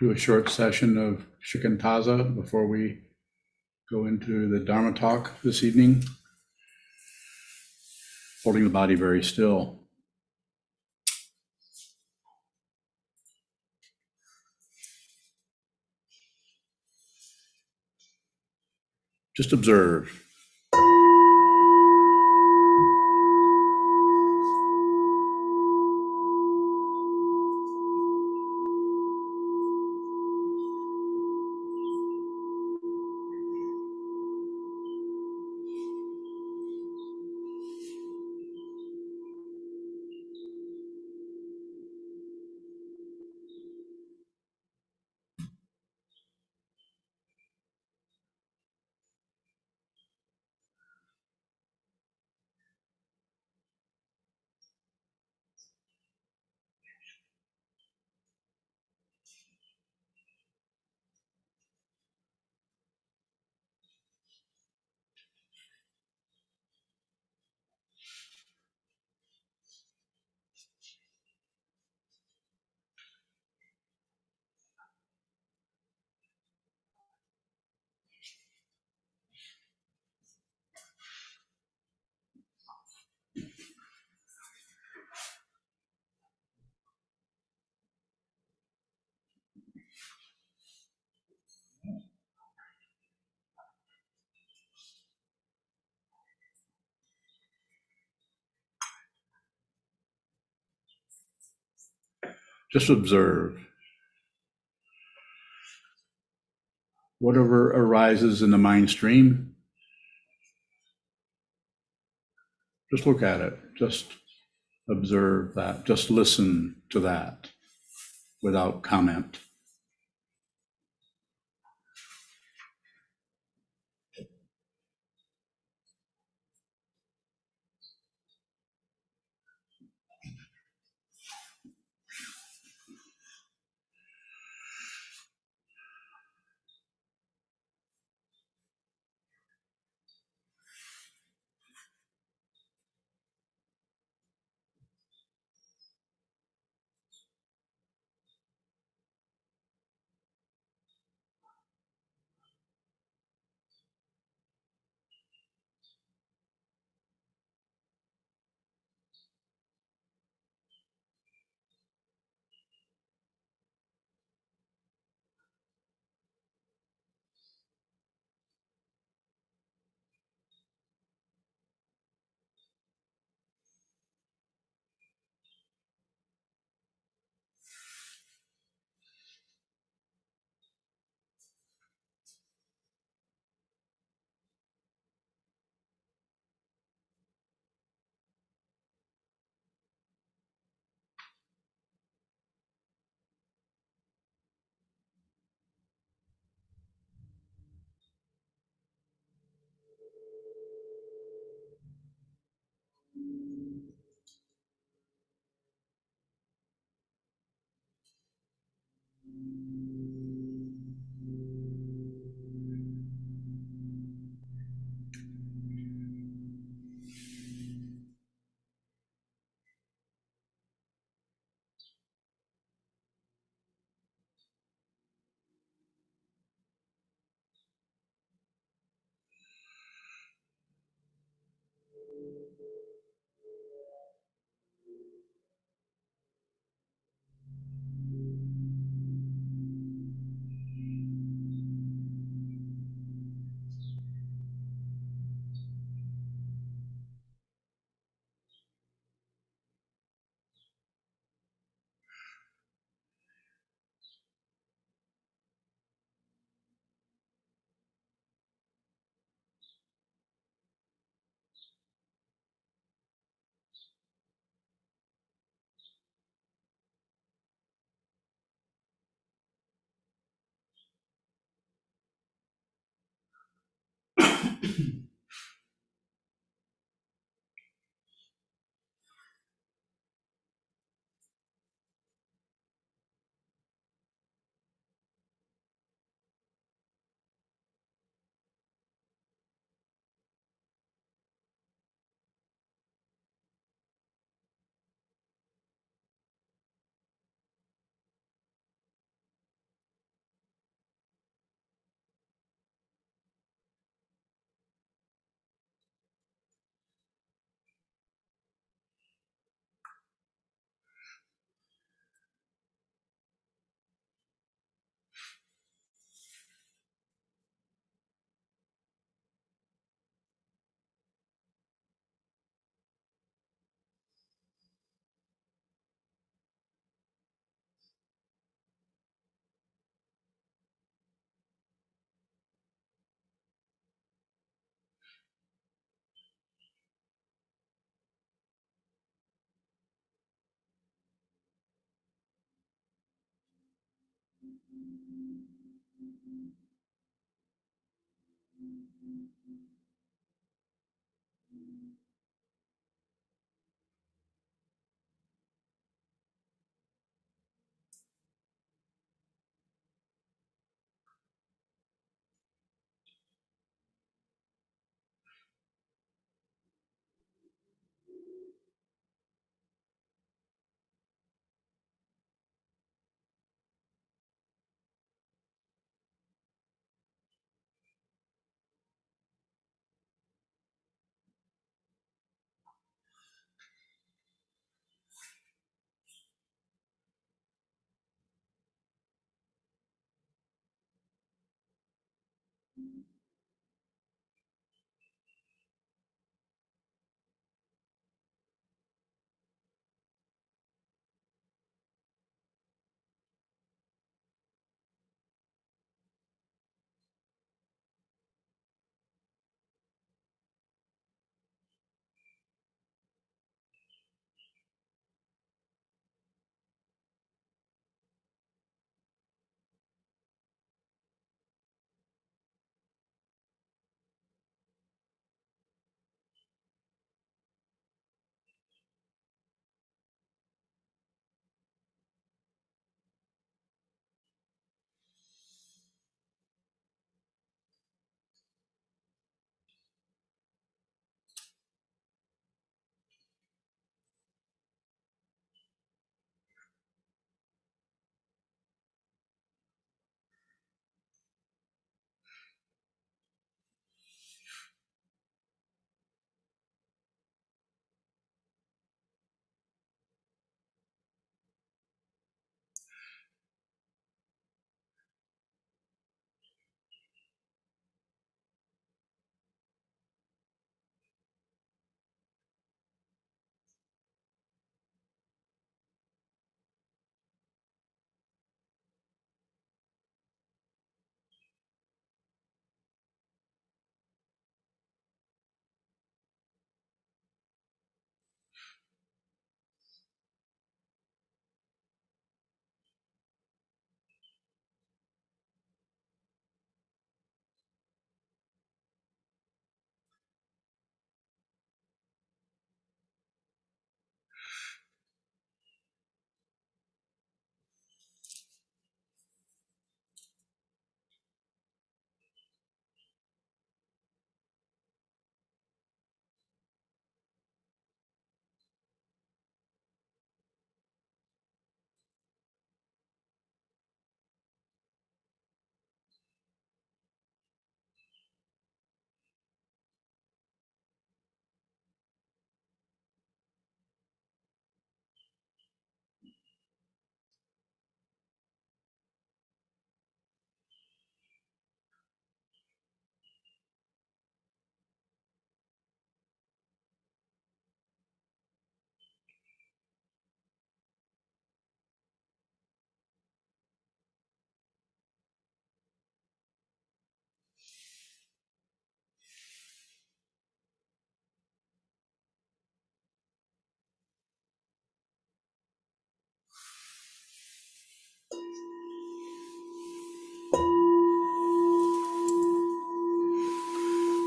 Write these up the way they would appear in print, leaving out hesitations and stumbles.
do a short session of shikantaza before we go into the Dharma talk this evening. Holding the body very still. Just observe. Just observe. Whatever arises in the mind stream, just look at it. Just observe that. Just listen to that without comment.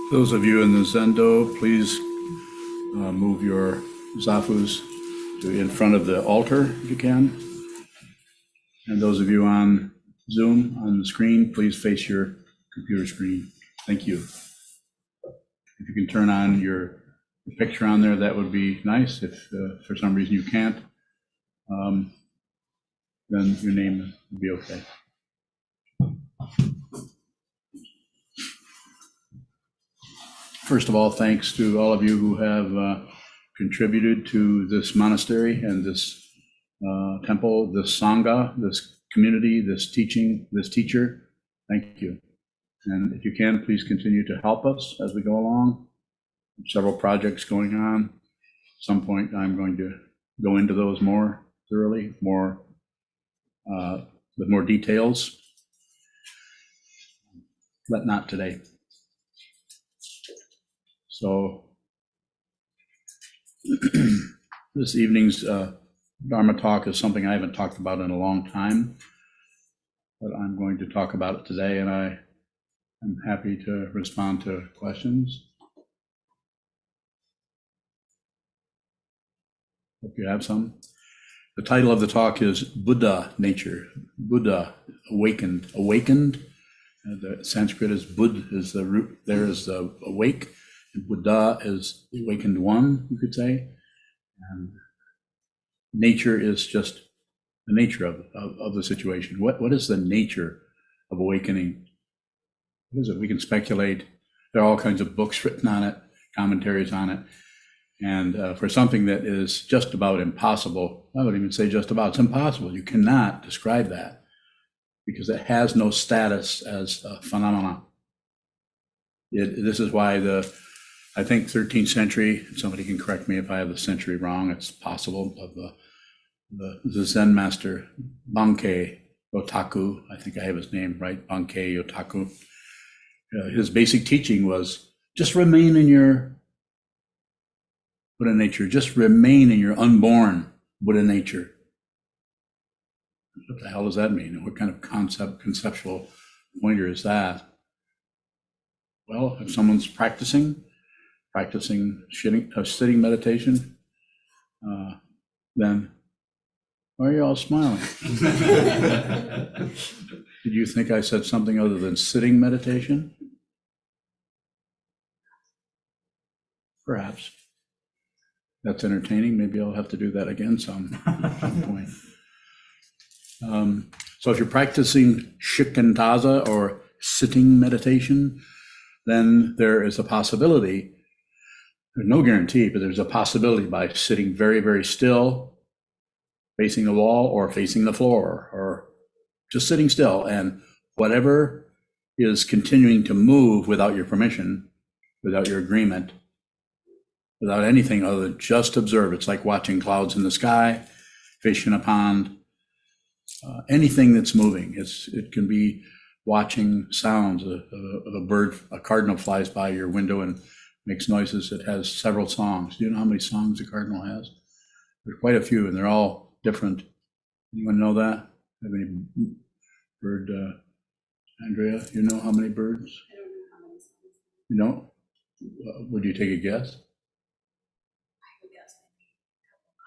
Those of you in the Zendo, please move your zafus to in front of the altar if you can. And those of you on Zoom on the screen, please face your computer screen. Thank you. If you can turn on your picture on there, that would be nice. If for some reason you can't, then your name would be okay. First of all, thanks to all of you who have contributed to this monastery and this temple, this Sangha, this community, this teaching, this teacher. Thank you. And if you can, please continue to help us as we go along. Several projects going on. At some point, I'm going to go into those more thoroughly, with more details, but not today. So this evening's Dharma talk is something I haven't talked about in a long time. but I'm going to talk about it today, and I am happy to respond to questions. Hope you have some. The title of the talk is Buddha Nature. Buddha, awakened. Awakened, the Sanskrit is Bud, is the root, there is the awake, and Buddha is the awakened one, you could say. And nature is just the nature of the situation. What is the nature of awakening? What is it? We can speculate. There are all kinds of books written on it, commentaries on it. And for something that is just about impossible, I would even say just about, it's impossible. You cannot describe that because it has no status as a phenomenon. This is why I think 13th century, somebody can correct me if I have the century wrong, it's possible, of the Zen master, Bankei Yotaku, I think I have his name right, Bankei Yotaku. His basic teaching was just remain in your Buddha nature, just remain in your unborn Buddha nature. What the hell does that mean? What kind of conceptual pointer is that? Well, if someone's practicing sitting meditation, then why are you all smiling? Did you think I said something other than sitting meditation? Perhaps. That's entertaining. Maybe I'll have to do that again some point. So if you're practicing shikantaza or sitting meditation, then there is a possibility, there's no guarantee, but there's a possibility by sitting very, very still, facing the wall or facing the floor, or just sitting still, and whatever is continuing to move without your permission, without your agreement, without anything other than just observe. It's like watching clouds in the sky, fish in a pond, anything that's moving. It can be watching sounds of a bird, a cardinal flies by your window and makes noises. It has several songs. Do you know how many songs a cardinal has? There's quite a few, and they're all different. Anyone know that? Have any bird, Andrea, you know how many birds? I don't know how many songs. You know? Would you take a guess? I would guess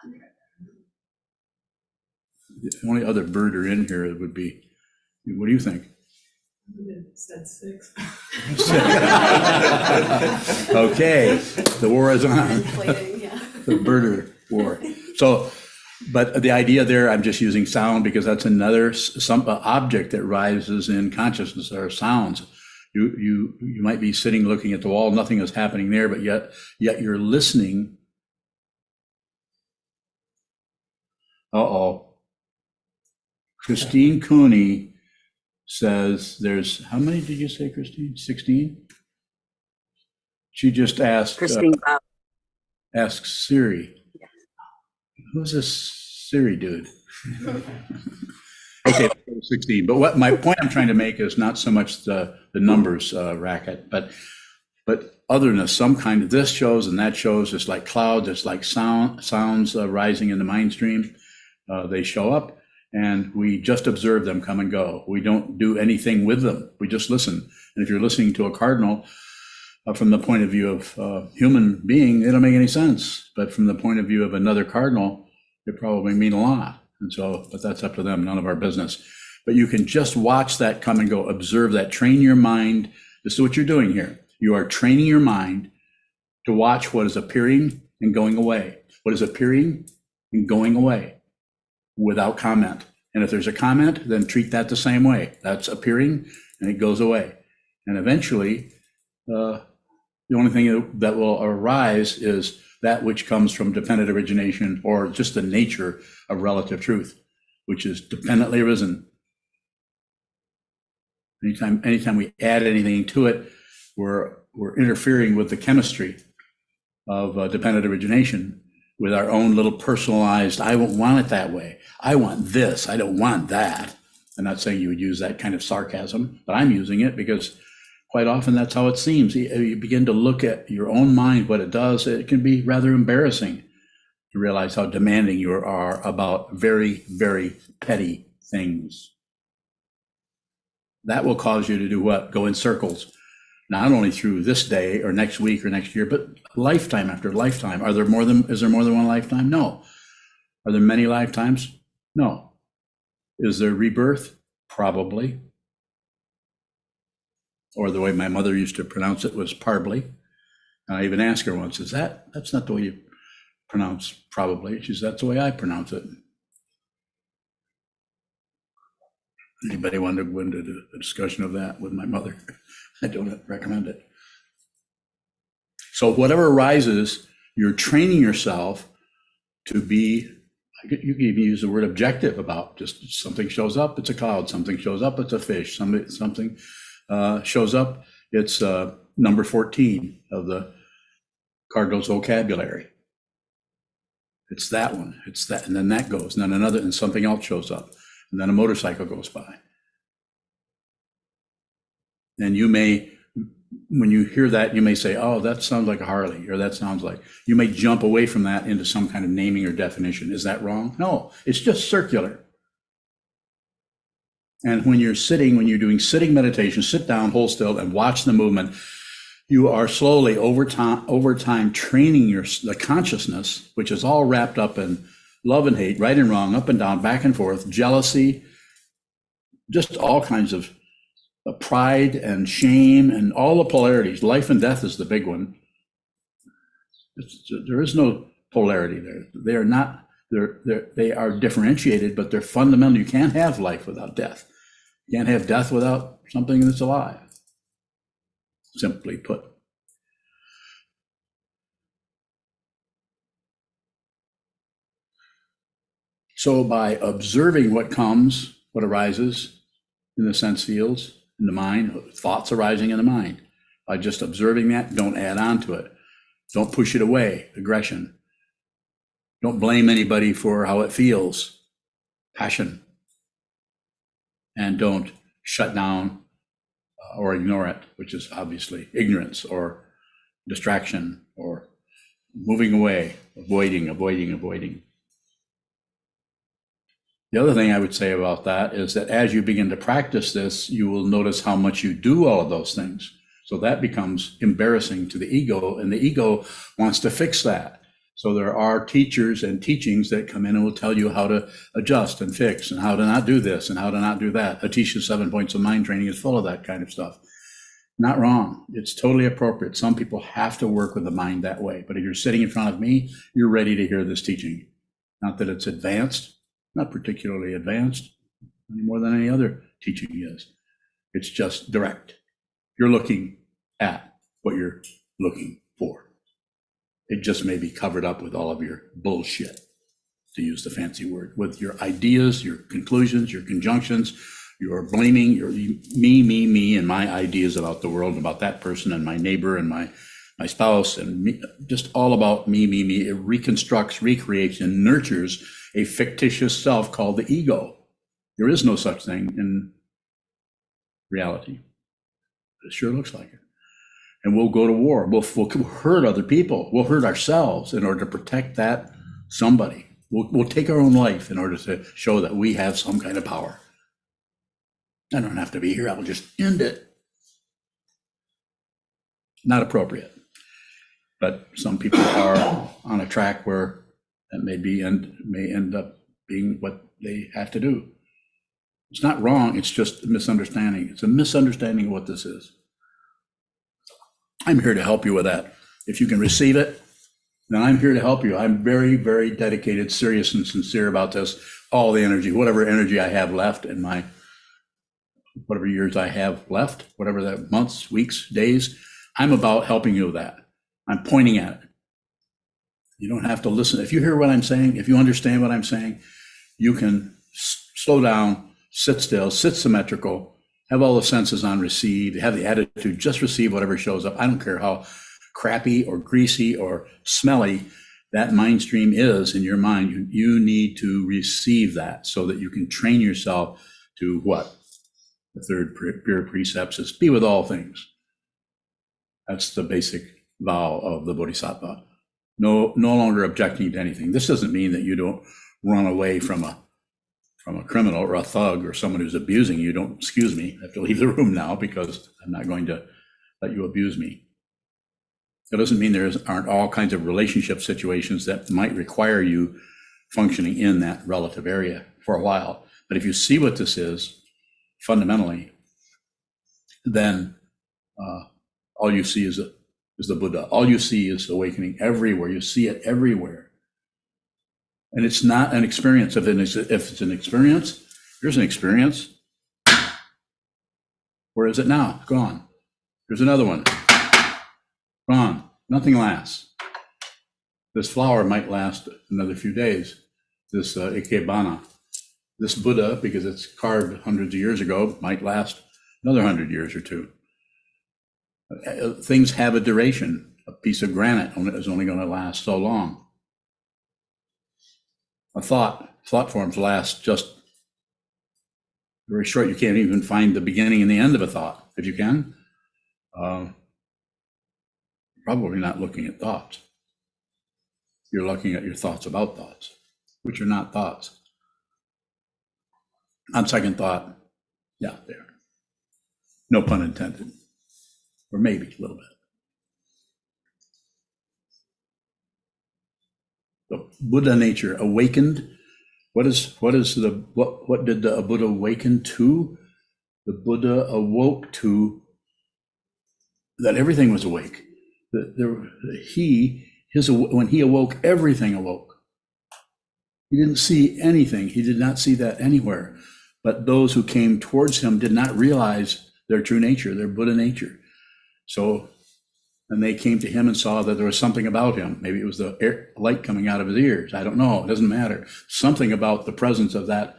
maybe a couple hundred. The only other birder in here would be, what do you think? Said 6. Okay, the war is on. Inflating, yeah. The birder war. So, but the idea there, I'm just using sound because that's another object that rises in consciousness, or sounds. You might be sitting looking at the wall, nothing is happening there, but yet you're listening. Christine Cooney says there's, how many did you say, Christine? 16? She just asked, asks Siri. Yeah. Who's this Siri dude? Okay, 16. But what my point I'm trying to make is not so much the numbers racket, but otherness, some kind of, this shows and that shows. It's like clouds, it's like sounds rising in the mind stream. They show up and we just observe them come and go. We don't do anything with them. We just listen. And if you're listening to a cardinal, from the point of view of human being, it don't make any sense. But from the point of view of another cardinal, it probably mean a lot. And so, but that's up to them, none of our business. But you can just watch that come and go, observe that, train your mind. This is what you're doing here. You are training your mind to watch what is appearing and going away. What is appearing and going away without comment. And if there's a comment, then treat that the same way. That's appearing and it goes away. And eventually, the only thing that will arise is that which comes from dependent origination, or just the nature of relative truth, which is dependently arisen. Anytime we add anything to it, we're interfering with the chemistry of dependent origination, with our own little personalized, I don't want it that way. I want this, I don't want that. I'm not saying you would use that kind of sarcasm, but I'm using it because quite often that's how it seems. You begin to look at your own mind, what it does, it can be rather embarrassing to realize how demanding you are about very, very petty things. That will cause you to do what? Go in circles, not only through this day or next week or next year, but lifetime after lifetime. Is there more than one lifetime? No. Are there many lifetimes? No. Is there rebirth? Probably. Or the way my mother used to pronounce it was parbly. And I even asked her once, that's not the way you pronounce probably. She said, that's the way I pronounce it. Anybody want to go into a discussion of that with my mother? I don't recommend it. So whatever arises, you're training yourself to be, you can even use the word objective about just something shows up, it's a cloud, something shows up, it's a fish, something shows up, it's number 14 of the Cardinal's vocabulary. It's that one, it's that, and then that goes, and then another, and something else shows up, and then a motorcycle goes by. And you may, when you hear that, you may say, oh, that sounds like a Harley, or that sounds like, you may jump away from that into some kind of naming or definition. Is that wrong? No, it's just circular. And when you're doing sitting meditation, sit down, hold still, and watch the movement, you are slowly over time training the consciousness, which is all wrapped up in love and hate, right and wrong, up and down, back and forth, jealousy, just all kinds of pride and shame and all the polarities. Life and death is the big one. There is no polarity there. They are not, they are differentiated, but they're fundamental. You can't have life without death. You can't have death without something that's alive, simply put. So by observing what comes, what arises in the sense fields, in the mind, thoughts arising in the mind, by just observing that, don't add on to it. Don't push it away, aggression. Don't blame anybody for how it feels, passion. And don't shut down or ignore it, which is obviously ignorance or distraction or moving away, avoiding. The other thing I would say about that is that as you begin to practice this, you will notice how much you do all of those things. So that becomes embarrassing to the ego, and the ego wants to fix that. So there are teachers and teachings that come in and will tell you how to adjust and fix and how to not do this and how to not do that. Atisha's 7 points of mind training is full of that kind of stuff. Not wrong. It's totally appropriate. Some people have to work with the mind that way. But if you're sitting in front of me, you're ready to hear this teaching. Not that it's advanced, not particularly advanced, any more than any other teaching is. It's just direct. You're looking at what you're looking for. It just may be covered up with all of your bullshit, to use the fancy word, with your ideas, your conclusions, your conjunctions, your blaming, your me, and my ideas about the world, about that person and my neighbor and my spouse, and me, just all about me. It reconstructs, recreates, and nurtures a fictitious self called the ego. There is no such thing in reality. It sure looks like it. And we'll go to war. We'll hurt other people. We'll hurt ourselves in order to protect that somebody. We'll take our own life in order to show that we have some kind of power. I don't have to be here. I'll just end it. Not appropriate. But some people are on a track where that may end up being what they have to do. It's not wrong. It's just a misunderstanding. It's a misunderstanding of what this is. I'm here to help you with that. If you can receive it, then I'm here to help you. I'm very, very dedicated, serious, and sincere about this. All the energy, whatever energy I have left in my, whatever years I have left, whatever that months, weeks, days, I'm about helping you with that. I'm pointing at it. You don't have to listen. If you hear what I'm saying, if you understand what I'm saying, you can slow down, sit still, sit symmetrical, have all the senses on receive, have the attitude, just receive whatever shows up. I don't care how crappy or greasy or smelly that mind stream is in your mind. You need to receive that so that you can train yourself to what? The third pure precepts is be with all things. That's the basic vow of the Bodhisattva. No longer objecting to anything. This doesn't mean that you don't run away from a from a criminal or a thug or someone who's abusing you, don't, excuse me, I have to leave the room now because I'm not going to let you abuse me. That doesn't mean there aren't all kinds of relationship situations that might require you functioning in that relative area for a while. But if you see what this is fundamentally, then all you see is the Buddha. All you see is awakening everywhere. You see it everywhere. And it's not an experience. If it's an experience, here's an experience. Where is it now? Gone. Here's another one. Gone. Nothing lasts. This flower might last another few days. This ikebana, this Buddha, because it's carved hundreds of years ago, might last another 100 years or two. Things have a duration. A piece of granite is only going to last so long. A thought forms last just very short. You can't even find the beginning and the end of a thought. If you can, probably not looking at thoughts. You're looking at your thoughts about thoughts, which are not thoughts. On second thought, yeah, there. No pun intended. Or maybe a little bit. The Buddha nature awakened. What did the Buddha awaken to? The Buddha awoke to that everything was awake. When he awoke, everything awoke. He didn't see anything. He did not see that anywhere. But those who came towards him did not realize their true nature, their Buddha nature. So, and they came to him and saw that there was something about him. Maybe it was the light coming out of his ears. I don't know. It doesn't matter. Something about the presence of that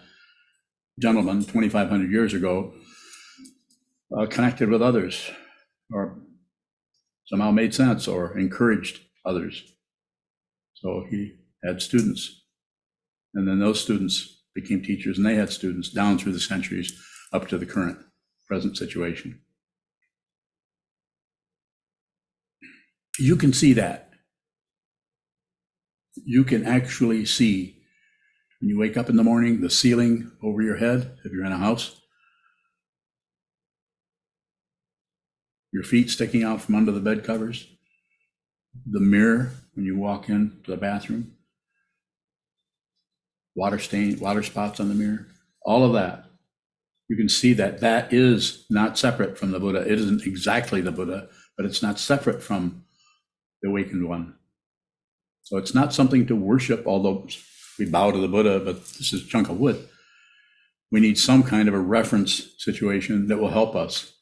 gentleman 2,500 years ago connected with others, or somehow made sense, or encouraged others. So he had students. And then those students became teachers, and they had students down through the centuries up to the current present situation. You can see that. You can actually see, when you wake up in the morning, the ceiling over your head, if you're in a house, your feet sticking out from under the bed covers, the mirror when you walk into the bathroom, water spots on the mirror, all of that. You can see that that is not separate from the Buddha. It isn't exactly the Buddha, but it's not separate from the awakened one. So it's not something to worship, although we bow to the Buddha, but this is a chunk of wood. We need some kind of a reference situation that will help us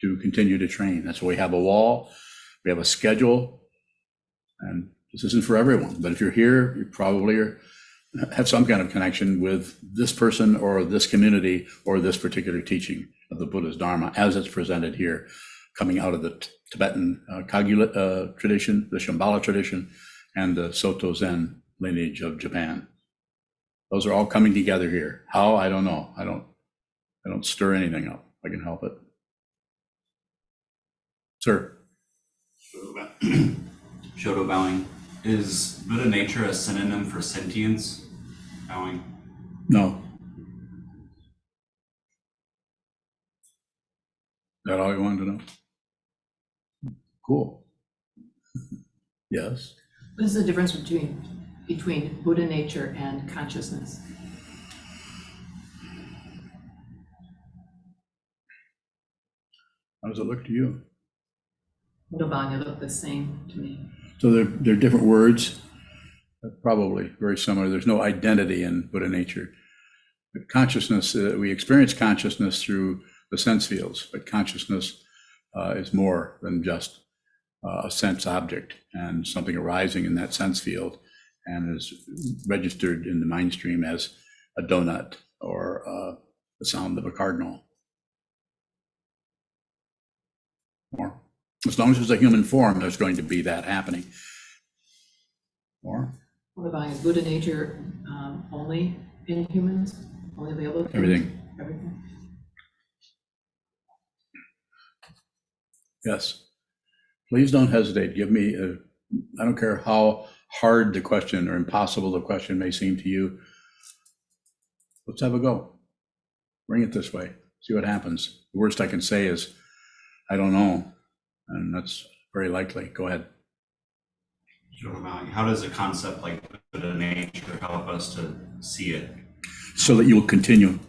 to continue to train. That's why we have a wall, we have a schedule, and this isn't for everyone. But if you're here, you probably have some kind of connection with this person or this community or this particular teaching of the Buddha's Dharma as it's presented here, coming out of the Tibetan Kagyu tradition, the Shambhala tradition, and the Soto Zen lineage of Japan. Those are all coming together here. How? I don't know. I don't stir anything up. I can help it. Sir. Shoto bowing. Is Buddha nature a synonym for sentience? Bowing. No. Is that all you wanted to know? Cool. Yes. What is the difference between Buddha nature and consciousness? How does it look to you? Buddha look the same to me. So they're different words, probably very similar. There's no identity in Buddha nature. But consciousness, we experience consciousness through the sense fields, but consciousness is more than just a sense object and something arising in that sense field and is registered in the mind stream as a donut or the sound of a cardinal. Or as long as there's a human form, there's going to be that happening. Or What about Buddha nature only in humans? Only available to everything. Everything. Yes. Please don't hesitate. Give me I don't care how hard the question or impossible the question may seem to you. Let's have a go. Bring it this way, see what happens. The worst I can say is, I don't know, and that's very likely. Go ahead. How does a concept like Buddha nature help us to see it? So that you will continue,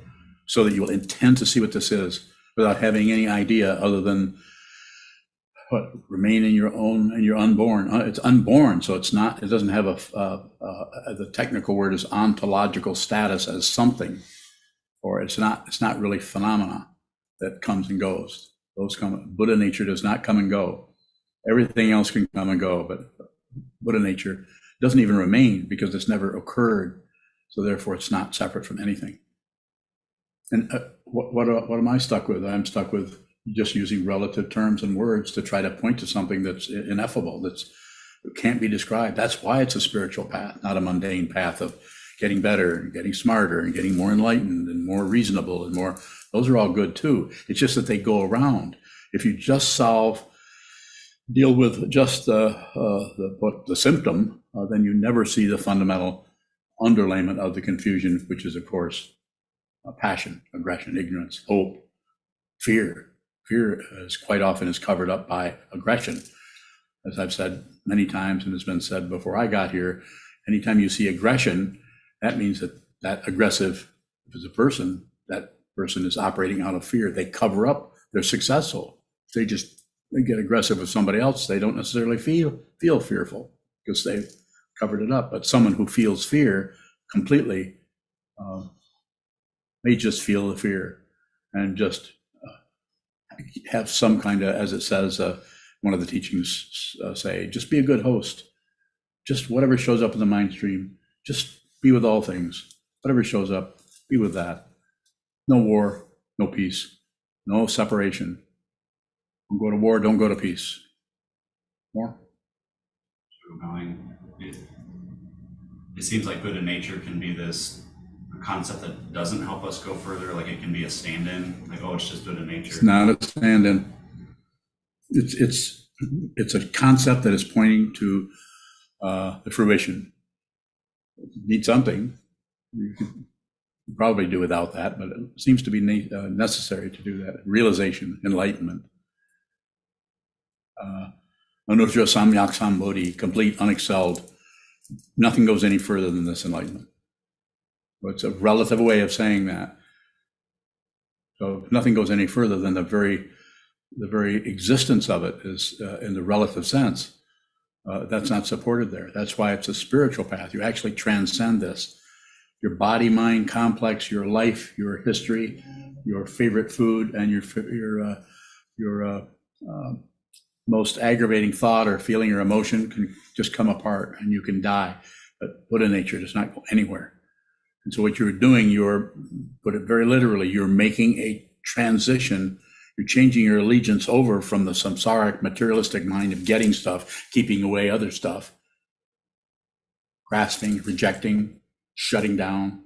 so that you will intend to see what this is without having any idea other than what remain in your own, and you're unborn. It's unborn, so it's not, it doesn't have the technical word is ontological status as something, or it's not really phenomena that comes and goes. Those come, Buddha nature does not come and go. Everything else can come and go, but Buddha nature doesn't even remain because it's never occurred. So therefore it's not separate from anything. And what am I stuck with? I'm stuck with just using relative terms and words to try to point to something that's ineffable, that can't be described. That's why it's a spiritual path, not a mundane path of getting better and getting smarter and getting more enlightened and more reasonable and more. Those are all good too. It's just that they go around. If you just deal with just the symptom, then you never see the fundamental underlayment of the confusion, which is, of course, passion, aggression, ignorance, hope, fear. Fear is quite often is covered up by aggression. As I've said many times, and has been said before I got here, anytime you see aggression, that means that aggressive, if it's a person, that person is operating out of fear. They cover up, they're successful. They get aggressive with somebody else, they don't necessarily feel fearful because they've covered it up. But someone who feels fear completely may just feel the fear and just have some kind of, as it says, one of the teachings say, just be a good host. Just whatever shows up in the mind stream, just be with all things. Whatever shows up, be with that. No war, no peace, no separation. Don't go to war, don't go to peace. More? It seems like Buddha nature can be this concept that doesn't help us go further. Like it can be a stand-in, like, oh, it's just Buddha nature. It's not a stand-in. It's a concept that is pointing to the fruition. You need something. You could probably do without that, but it seems to be necessary to do that. Realization, enlightenment. Anuttara Samyak Sambodhi, complete, unexcelled. Nothing goes any further than this enlightenment. So it's a relative way of saying that. So nothing goes any further than the very existence of it is in the relative sense. That's not supported there. That's why it's a spiritual path. You actually transcend this. Your body, mind complex, your life, your history, your favorite food, and your most aggravating thought or feeling or emotion can just come apart and you can die. But Buddha nature does not go anywhere. And so what you're doing, put it very literally, you're making a transition. You're changing your allegiance over from the samsaric materialistic mind of getting stuff, keeping away other stuff, grasping, rejecting, shutting down,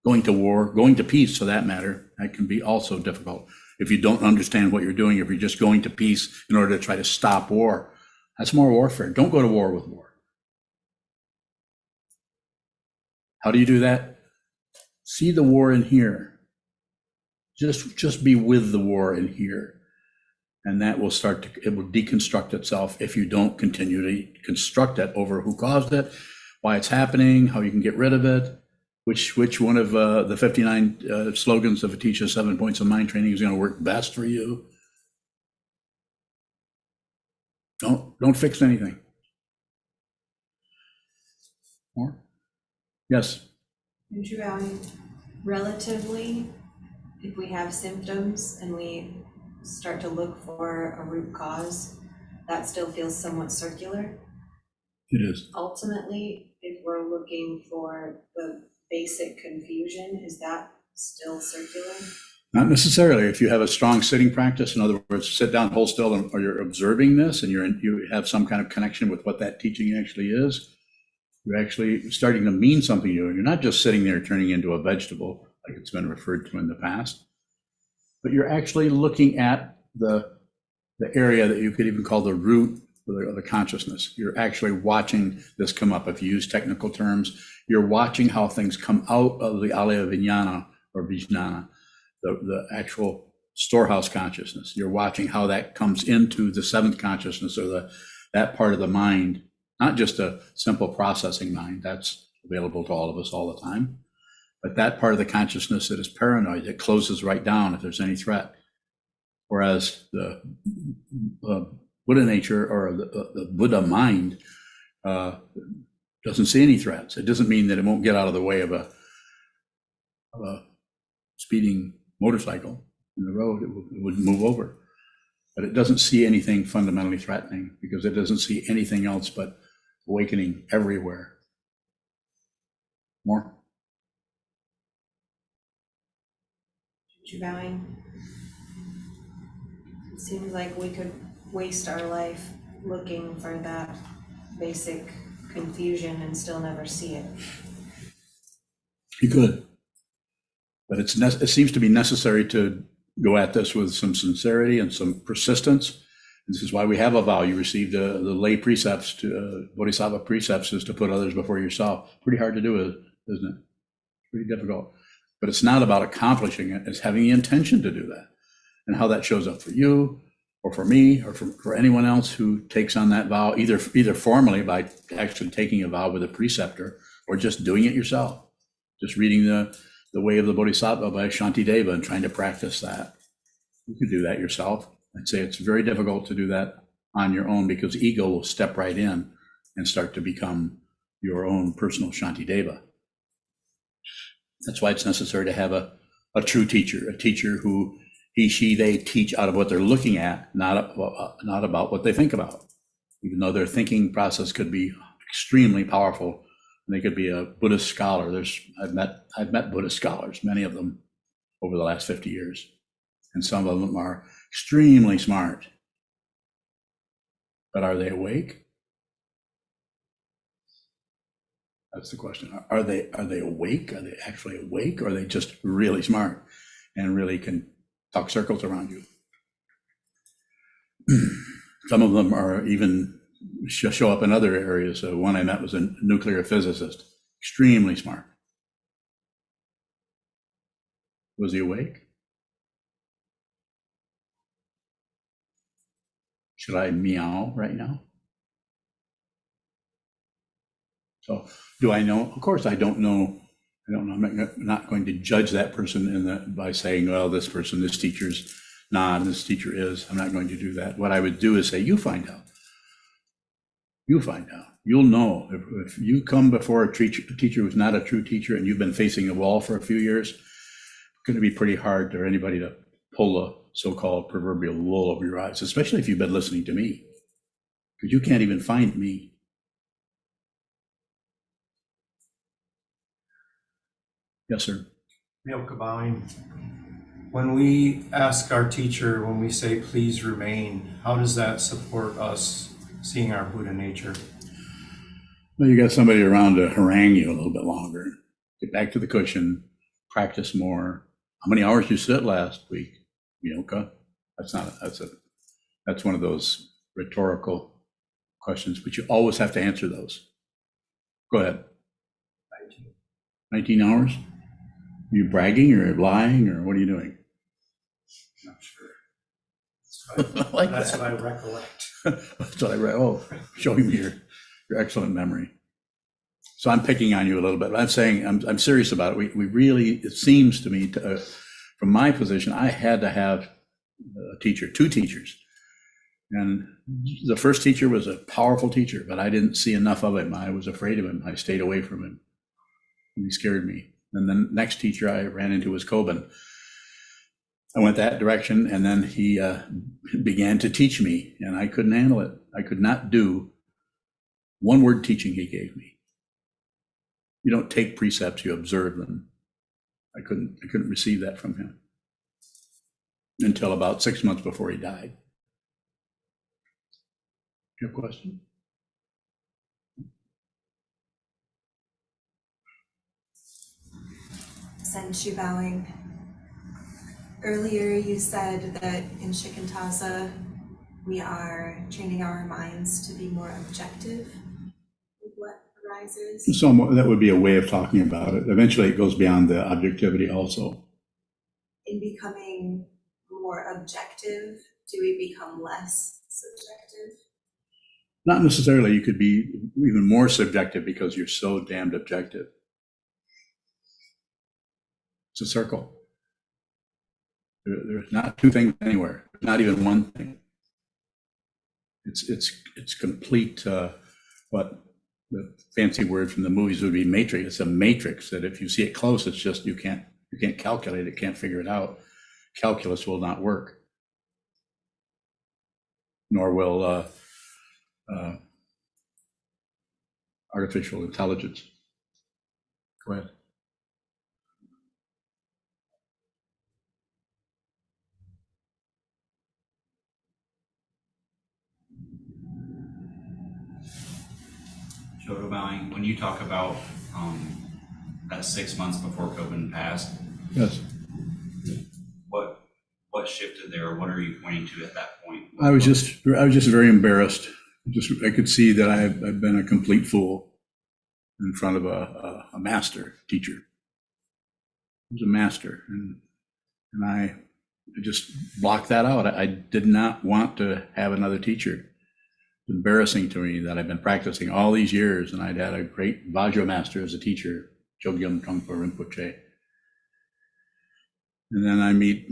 going to war, going to peace for that matter. That can be also difficult. If you don't understand what you're doing, if you're just going to peace in order to try to stop war, that's more warfare. Don't go to war with war. How do you do that? See the war in here. Just be with the war in here. And that will it will deconstruct itself if you don't continue to construct it over who caused it, why it's happening, how you can get rid of it, which one of the 59 slogans of Atisha 7 Points of Mind Training is going to work best for you. Don't fix anything. More? Yes. Relatively, if we have symptoms and we start to look for a root cause, that still feels somewhat circular. It is. Ultimately, if we're looking for the basic confusion, is that still circular? Not necessarily. If you have a strong sitting practice, in other words, sit down, hold still, or you're observing this and you have some kind of connection with what that teaching actually is, you're actually starting to mean something to you. You're not just sitting there turning into a vegetable, like it's been referred to in the past, but you're actually looking at the area that you could even call the root the consciousness. You're actually watching this come up. If you use technical terms, you're watching how things come out of the alaya vijnana or vijnana, the actual storehouse consciousness. You're watching how that comes into the seventh consciousness, or that part of the mind, not just a simple processing mind, that's available to all of us all the time, but that part of the consciousness that is paranoid, it closes right down if there's any threat. Whereas the Buddha nature, or the Buddha mind, doesn't see any threats. It doesn't mean that it won't get out of the way of a speeding motorcycle in the road. It would move over. But it doesn't see anything fundamentally threatening, because it doesn't see anything else but awakening everywhere. More? You bowing? It seems like we could waste our life looking for that basic confusion and still never see it. You could. But it seems to be necessary to go at this with some sincerity and some persistence. This is why we have a vow. You received the lay precepts, Bodhisattva precepts, is to put others before yourself. Pretty hard to do, isn't it? Pretty difficult. But it's not about accomplishing it, it's having the intention to do that. And how that shows up for you, or for me, or for anyone else who takes on that vow, either formally by actually taking a vow with a preceptor, or just doing it yourself. Just reading the Way of the Bodhisattva by Shantideva and trying to practice that. You could do that yourself. I'd say it's very difficult to do that on your own, because ego will step right in and start to become your own personal Shantideva. That's why it's necessary to have a true teacher, a teacher who he, she, they teach out of what they're looking at, not about what they think about. Even though their thinking process could be extremely powerful, and they could be a Buddhist scholar. I've met Buddhist scholars, many of them, over the last 50 years. And some of them are extremely smart. But are they awake? That's the question. Are they awake? Are they actually awake? Or are they just really smart and really can talk circles around you? Some of them are even show up in other areas. One I met was a nuclear physicist, extremely smart. Was he awake? Should I meow right now? So do I know? Of course I don't know. I'm not going to judge that person by saying, well, this teacher's not, and this teacher is. I'm not going to do that. What I would do is say, you find out. You find out. You'll know. If you come before a teacher who's not a true teacher, and you've been facing a wall for a few years, it's going to be pretty hard for anybody to pull the so-called proverbial wool over your eyes, especially if you've been listening to me, because you can't even find me. Yes, sir. Myoka bowing. When we ask our teacher, when we say, please remain, how does that support us seeing our Buddha nature? Well, you got somebody around to harangue you a little bit longer. Get back to the cushion, practice more. How many hours you sit last week? Myoka? That's one of those rhetorical questions, but you always have to answer those. Go ahead. 19 hours? Are you bragging or lying, or what are you doing? Not sure. Like That's that. what I recollect. That's what I read. Oh, showing me your excellent memory. So I'm picking on you a little bit. I'm saying I'm serious about it. We really, it seems to me, from my position, I had to have a teacher, two teachers. And the first teacher was a powerful teacher, but I didn't see enough of him. I was afraid of him. I stayed away from him. He scared me. And then the next teacher I ran into was Kobun. I went that direction, and then he began to teach me, and I couldn't handle it. I could not do one word teaching he gave me. You don't take precepts, you observe them. I couldn't receive that from him until about 6 months before he died. Your question? Senshu bowing. Earlier you said that in Shikantaza we are training our minds to be more objective with what arises. So that would be a way of talking about it. Eventually, it goes beyond the objectivity also. In becoming more objective, do we become less subjective? Not necessarily. You could be even more subjective because you're so damned objective. It's a circle. There's not two things anywhere. There's not even one thing. It's complete. What the fancy word from the movies would be matrix. It's a matrix that if you see it close, it's just you can't calculate it, can't figure it out. Calculus will not work, nor will artificial intelligence. Go ahead. Shoto bowing, when you talk about that 6 months before COVID passed, Yes. what shifted there? What are you pointing to at that point? I was just very embarrassed. I could see that I've been a complete fool in front of a master teacher. He was a master, and I just blocked that out. I did not want to have another teacher. It's embarrassing to me that I've been practicing all these years, and I'd had a great Vajra master as a teacher, Chogyam Trungpa Rinpoche. And then I meet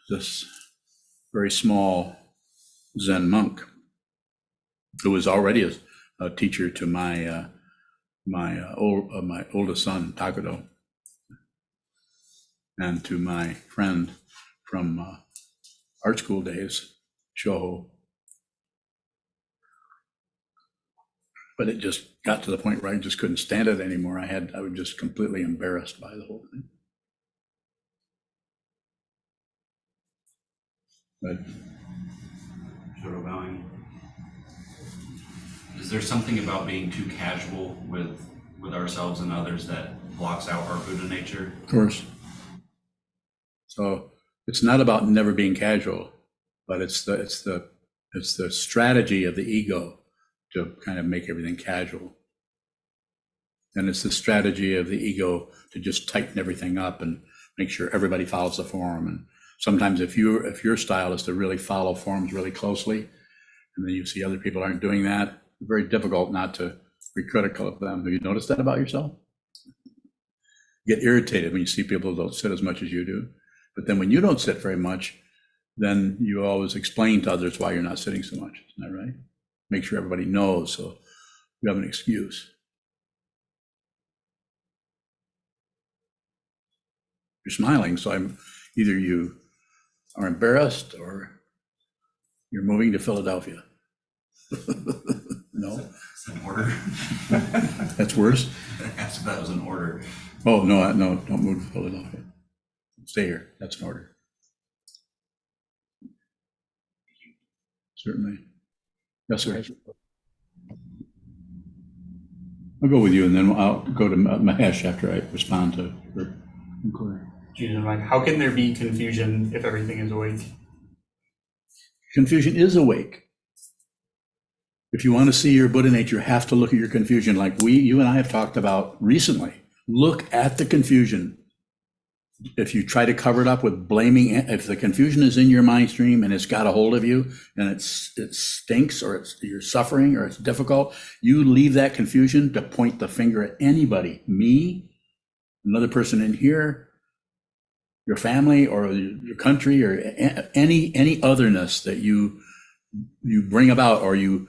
this very small Zen monk who was already a teacher to my oldest son, Takudo, and to my friend from art school days, Shoho. But it just got to the point where I just couldn't stand it anymore. I was just completely embarrassed by the whole thing. But Shoto bowing. Is there something about being too casual with ourselves and others that blocks out our Buddha nature? of course, so it's not about never being casual, but it's the strategy of the ego to kind of make everything casual. And it's the strategy of the ego to just tighten everything up and make sure everybody follows the form. And sometimes if your style is to really follow forms really closely, and then you see other people aren't doing that, it's very difficult not to be critical of them. Have you noticed that about yourself? You get irritated when you see people who don't sit as much as you do. But then when you don't sit very much, then you always explain to others why you're not sitting so much. Isn't that right? Make sure everybody knows so you have an excuse. You're smiling, so either you are embarrassed or you're moving to Philadelphia. No, Is that an order? that's worse. I asked if that was an order. Oh, no, don't move to Philadelphia. Stay here. That's an order. Certainly. Yes, sir. I'll go with you, and then I'll go to Mahesh after I respond to her inquiry. Jesus, like, how can there be confusion if everything is awake? Confusion is awake. If you want to see your Buddha nature, you have to look at your confusion like you and I have talked about recently. Look at the confusion. If you try to cover it up with blaming, if the confusion is in your mind stream and it's got a hold of you and it stinks or you're suffering or it's difficult, you leave that confusion to point the finger at anybody, me, another person in here, your family or your country or any otherness that you bring about or you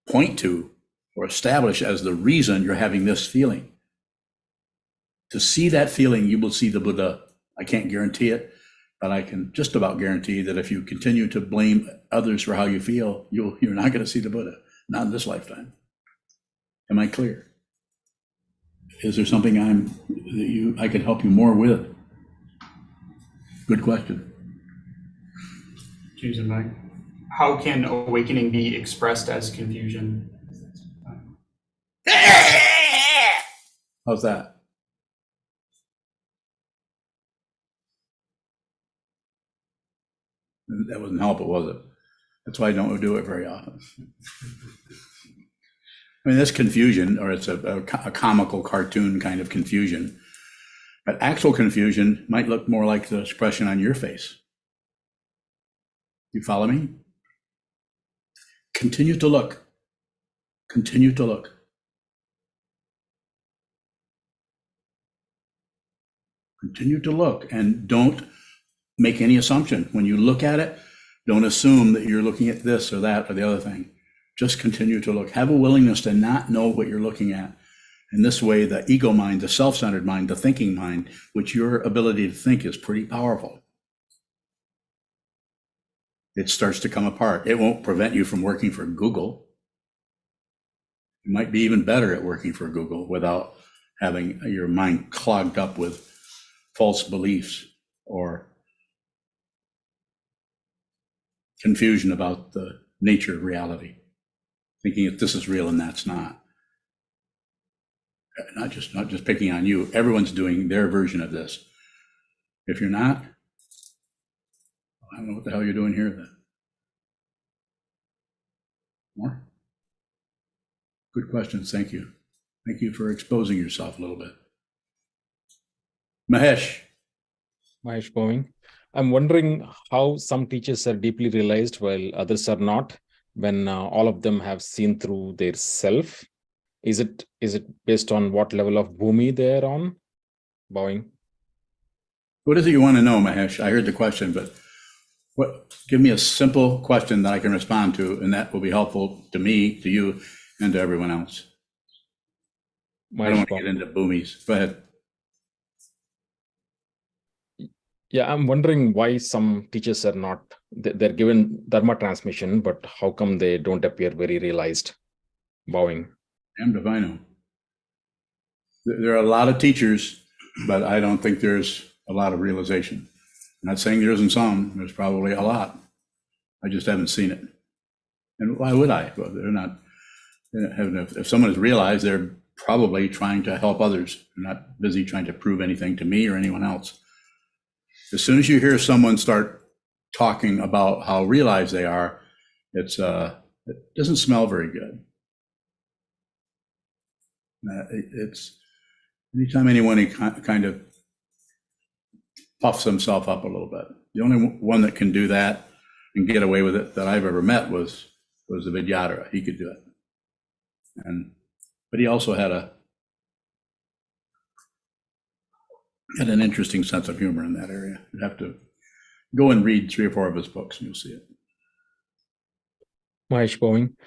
point to or establish as the reason you're having this feeling. To see that feeling, you will see the Buddha. I can't guarantee it, but I can just about guarantee that if you continue to blame others for how you feel, you're not going to see the Buddha, not in this lifetime. Am I clear? Is there something I can help you more with? Good question. Jesus, like, how can awakening be expressed as confusion? How's that? That wasn't helpful, was it? That's why I don't do it very often. I mean, that's confusion, or it's a comical cartoon kind of confusion. But actual confusion might look more like the expression on your face. You follow me? Continue to look. Continue to look. Continue to look, and don't make any assumption. When you look at it, don't assume that you're looking at this or that or the other thing. Just continue to look. Have a willingness to not know what you're looking at. In this way, the ego mind, the self-centered mind, the thinking mind, which your ability to think is pretty powerful, it starts to come apart. It won't prevent you from working for Google. You might be even better at working for Google without having your mind clogged up with false beliefs or confusion about the nature of reality, thinking that this is real and that's not. Not just picking on you. Everyone's doing their version of this. If you're not, I don't know what the hell you're doing here then. More? Good questions. Thank you. Thank you for exposing yourself a little bit. Mahesh. Mahesh Bowing. I'm wondering how some teachers are deeply realized while others are not, when all of them have seen through their self. Is it based on what level of bhumi they're on? Bowing. What is it you want to know, Mahesh? I heard the question, but give me a simple question that I can respond to, and that will be helpful to me, to you, and to everyone else. I don't want to get into boomies. Go ahead. Yeah, I'm wondering why some teachers are not, they're given Dharma transmission, but how come they don't appear very realized? Bowing. Damned if I know. There are a lot of teachers, but I don't think there's a lot of realization. I'm not saying there isn't some, there's probably a lot. I just haven't seen it. And why would I? Well, they're not, if someone has realized, they're probably trying to help others. They're not busy trying to prove anything to me or anyone else. As soon as you hear someone start talking about how realized they are, it doesn't smell very good. It's anytime anyone kind of puffs himself up a little bit. The only one that can do that and get away with it that I've ever met was the Vidyadhara. He could do it, but he also had an interesting sense of humor in that area. You'd have to go and read 3 or 4 of his books, and you'll see it. Mahesh Bowing.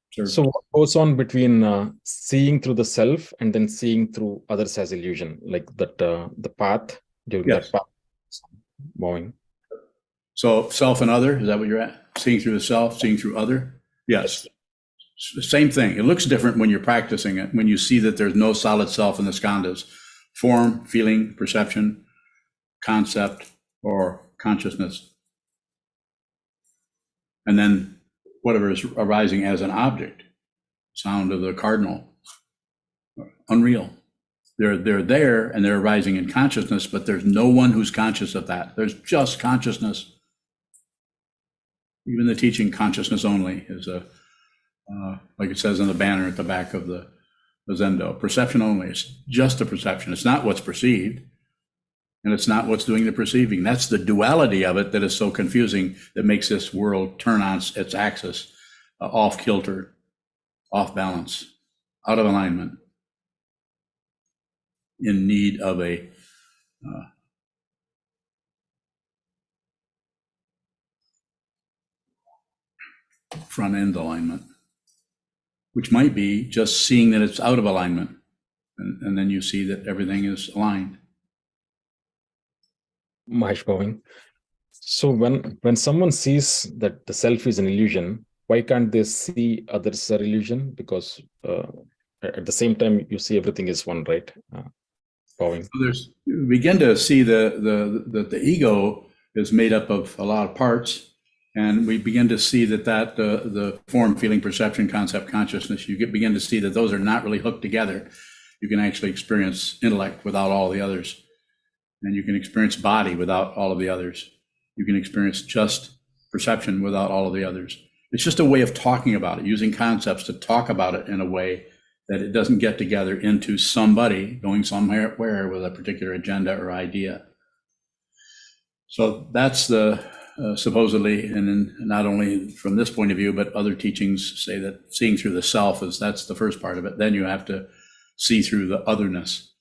Sure. So what goes on between seeing through the self and then seeing through others as illusion, like that the path during Yes. that path? Bowing. So self and other, is that what you're at? Seeing through the self, seeing through other? Yes. Same thing. It looks different when you're practicing it, when you see that there's no solid self in the skandhas. Form, feeling, perception, concept, or consciousness. And then whatever is arising as an object, sound of the cardinal, unreal. They're there and they're arising in consciousness, but there's no one who's conscious of that. There's just consciousness. Even the teaching consciousness only is like it says on the banner at the back of the Zendo, perception only. It's just a perception. It's not what's perceived, and it's not what's doing the perceiving. That's the duality of it that is so confusing, that makes this world turn on its axis, off kilter, off balance, out of alignment, in need of a front end alignment, which might be just seeing that it's out of alignment, and then you see that everything is aligned. Mahesh Bowing. So when someone sees that the self is an illusion, why can't they see others are illusion? Because at the same time you see everything is one, right? Bowing. So you begin to see that the ego is made up of a lot of parts, and we begin to see that the form, feeling, perception, concept, consciousness, you begin to see that those are not really hooked together. You can actually experience intellect without all the others, and you can experience body without all of the others. You can experience just perception without all of the others. It's just a way of talking about it, using concepts to talk about it in a way that it doesn't get together into somebody going somewhere with a particular agenda or idea. So that's the supposedly, and then not only from this point of view, but other teachings say that seeing through the self that's the first part of it. Then you have to see through the otherness.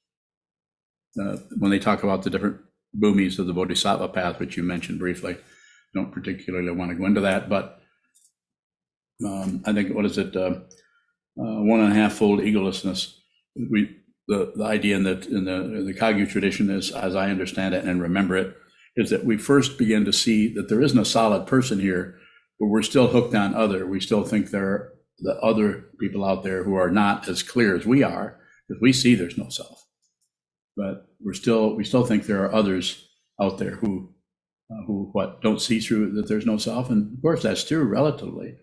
When they talk about the different bhumis of the Bodhisattva path, which you mentioned briefly, don't particularly want to go into that, but I think, what is it, 1.5-fold egolessness. The idea in the Kagyu tradition is, as I understand it and remember it, is that we first begin to see that there isn't a solid person here, but we're still hooked on other. We still think there are the other people out there who are not as clear as we are, because we see there's no self. But we still think there are others out there who don't see through that there's no self. And of course that's true relatively,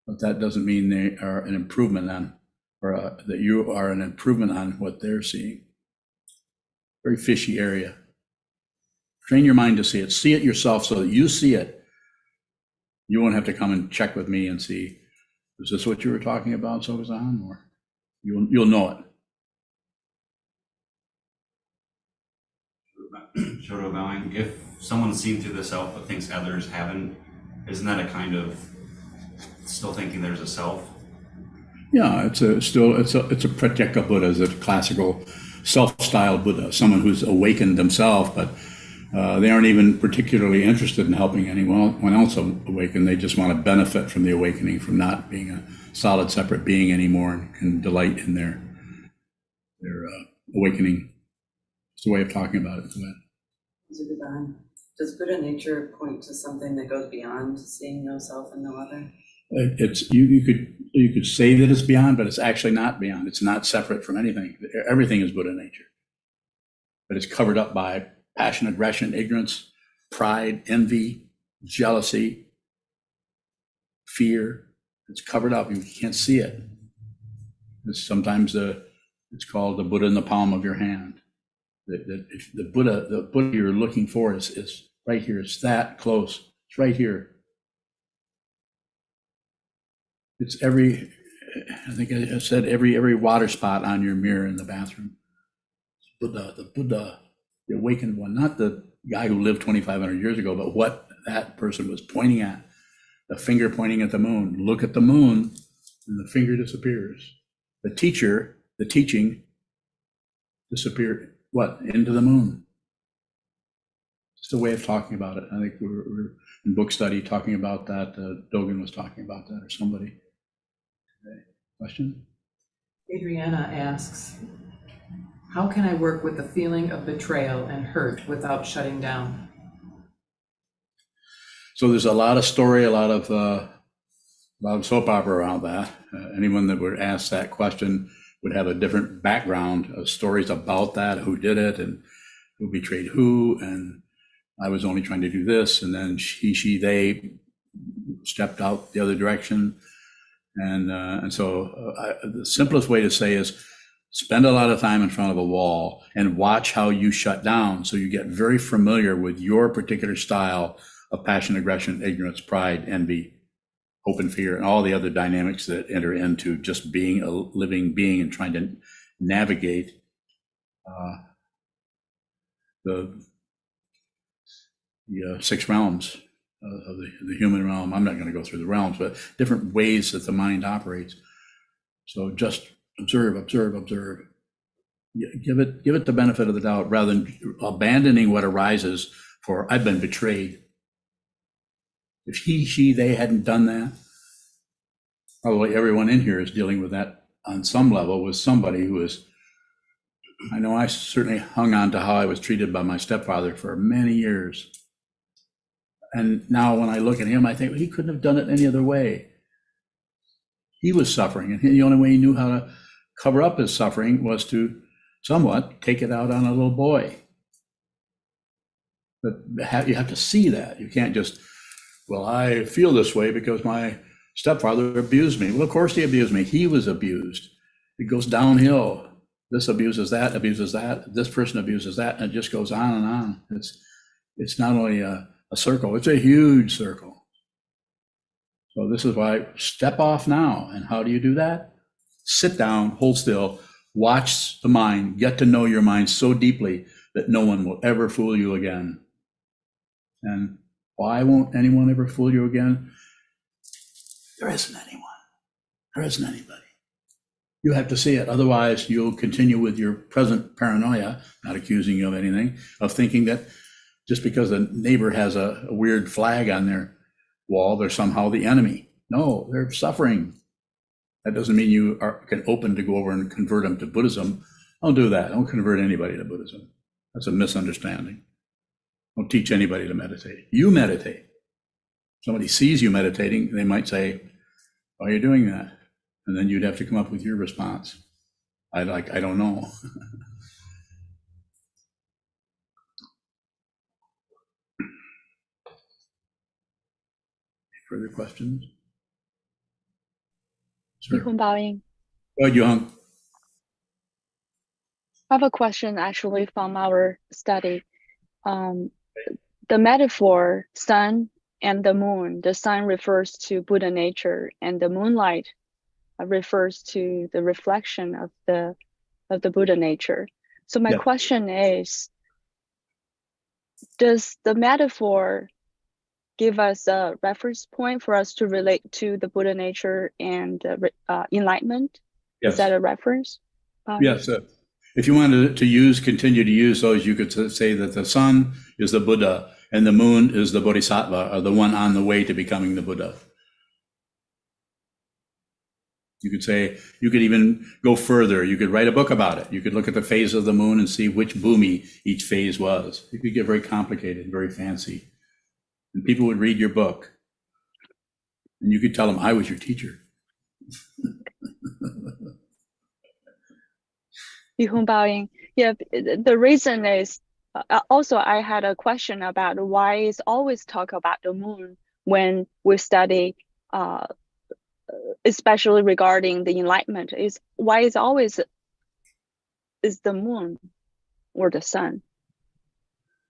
but that doesn't mean they are an improvement on, or that you are an improvement on what they're seeing. Very fishy area. Train your mind to see it. See it yourself so that you see it. You won't have to come and check with me and see, is this what you were talking about, Sokuzan? Or you'll know it. Shoto bowing. If someone's seen through the self but thinks others haven't, isn't that a kind of still thinking there's a self? Yeah, it's a Pratyeka Buddha, is a classical self-styled Buddha, someone who's awakened themselves, but they aren't even particularly interested in helping anyone else awaken. They just want to benefit from the awakening, from not being a solid, separate being anymore, and can delight in their awakening. It's a way of talking about it. Does Buddha nature point to something that goes beyond seeing no self and no other? It's you could say that it's beyond, but it's actually not beyond. It's not separate from anything. Everything is Buddha nature, but it's covered up by passion, aggression, ignorance, pride, envy, jealousy, fear. It's covered up. You can't see it. Sometimes it's called the Buddha in the palm of your hand. The Buddha you're looking for is right here. It's that close. It's right here. It's I think I said every water spot on your mirror in the bathroom. The Buddha, the awakened one, not the guy who lived 2,500 years ago, but what that person was pointing at. The finger pointing at the moon. Look at the moon, and the finger disappears. The teaching disappeared, into the moon. Just a way of talking about it. I think we're in book study talking about that. Dogen was talking about that, or somebody. Okay. Question? Adriana asks, how can I work with the feeling of betrayal and hurt without shutting down? So there's a lot of story, a lot of soap opera around that. Anyone that would ask that question would have a different background of stories about that, who did it and who betrayed who, and I was only trying to do this, and then they stepped out the other direction. And so the simplest way to say is spend a lot of time in front of a wall and watch how you shut down, so you get very familiar with your particular style of passion, aggression, ignorance, pride, envy, hope and fear, and all the other dynamics that enter into just being a living being and trying to navigate the six realms of the human realm. I'm not going to go through the realms, but different ways that the mind operates. So just observe. Give it the benefit of the doubt, rather than abandoning what arises for I've been betrayed. If he, she, they hadn't done that, probably everyone in here is dealing with that on some level with somebody who is. I know I certainly hung on to how I was treated by my stepfather for many years. And now when I look at him, I think, well, he couldn't have done it any other way. He was suffering, and the only way he knew how to cover up his suffering was to somewhat take it out on a little boy. But you have to see that. You can't just, well, I feel this way because my stepfather abused me. Well, of course he abused me. He was abused. It goes downhill. This abuses that, this person abuses that, and it just goes on and on. It's not only a circle. It's a huge circle. So this is why step off now. And how do you do that? Sit down, hold still, watch the mind, get to know your mind so deeply that no one will ever fool you again. And why won't anyone ever fool you again? There isn't anyone. There isn't anybody. You have to see it. Otherwise, you'll continue with your present paranoia, not accusing you of anything, of thinking that just because a neighbor has a weird flag on their wall, they're somehow the enemy. No, they're suffering. That doesn't mean you can open to go over and convert them to Buddhism. Don't do that. Don't convert anybody to Buddhism. That's a misunderstanding. Don't teach anybody to meditate. You meditate. Somebody sees you meditating, they might say, why are you doing that? And then you'd have to come up with your response. I don't know. Further questions? Sir. Nihon Baoying. Go ahead, Young. I have a question actually from our study. The metaphor sun and the moon, the sun refers to Buddha nature and the moonlight refers to the reflection of the Buddha nature. So my question is, does the metaphor give us a reference point for us to relate to the Buddha nature and enlightenment? Yes. Is that a reference? Yes. If you wanted to continue to use those, you could say that the sun is the Buddha and the moon is the Bodhisattva, or the one on the way to becoming the Buddha. You could say, you could even go further. You could write a book about it. You could look at the phase of the moon and see which bhumi each phase was. It could get very complicated, very fancy. And people would read your book. And you could tell them, I was your teacher. Nihon Baoying. Yeah, the reason is, also I had a question about why is always talk about the moon when we study, especially regarding the enlightenment, is why is always is the moon or the sun?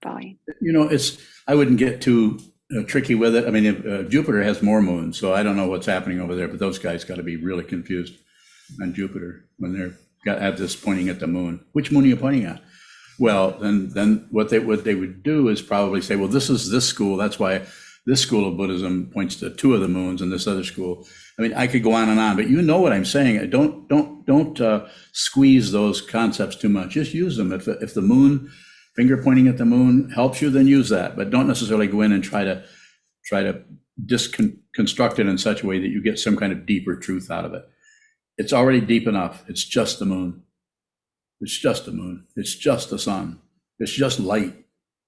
Baoying. You know, I wouldn't get too tricky with it. I mean, Jupiter has more moons, so I don't know what's happening over there, but those guys got to be really confused on Jupiter when they're at this pointing at the moon. Which moon are you pointing at? Well, then what they would do is probably say, well, this is this school. That's why this school of Buddhism points to two of the moons, and this other school. I mean, I could go on and on, but you know what I'm saying. Don't squeeze those concepts too much. Just use them. If the moon, finger pointing at the moon helps you, then use that. But don't necessarily go in and try to construct it in such a way that you get some kind of deeper truth out of it. It's already deep enough. It's just the moon. It's just the moon. It's just the sun. It's just light.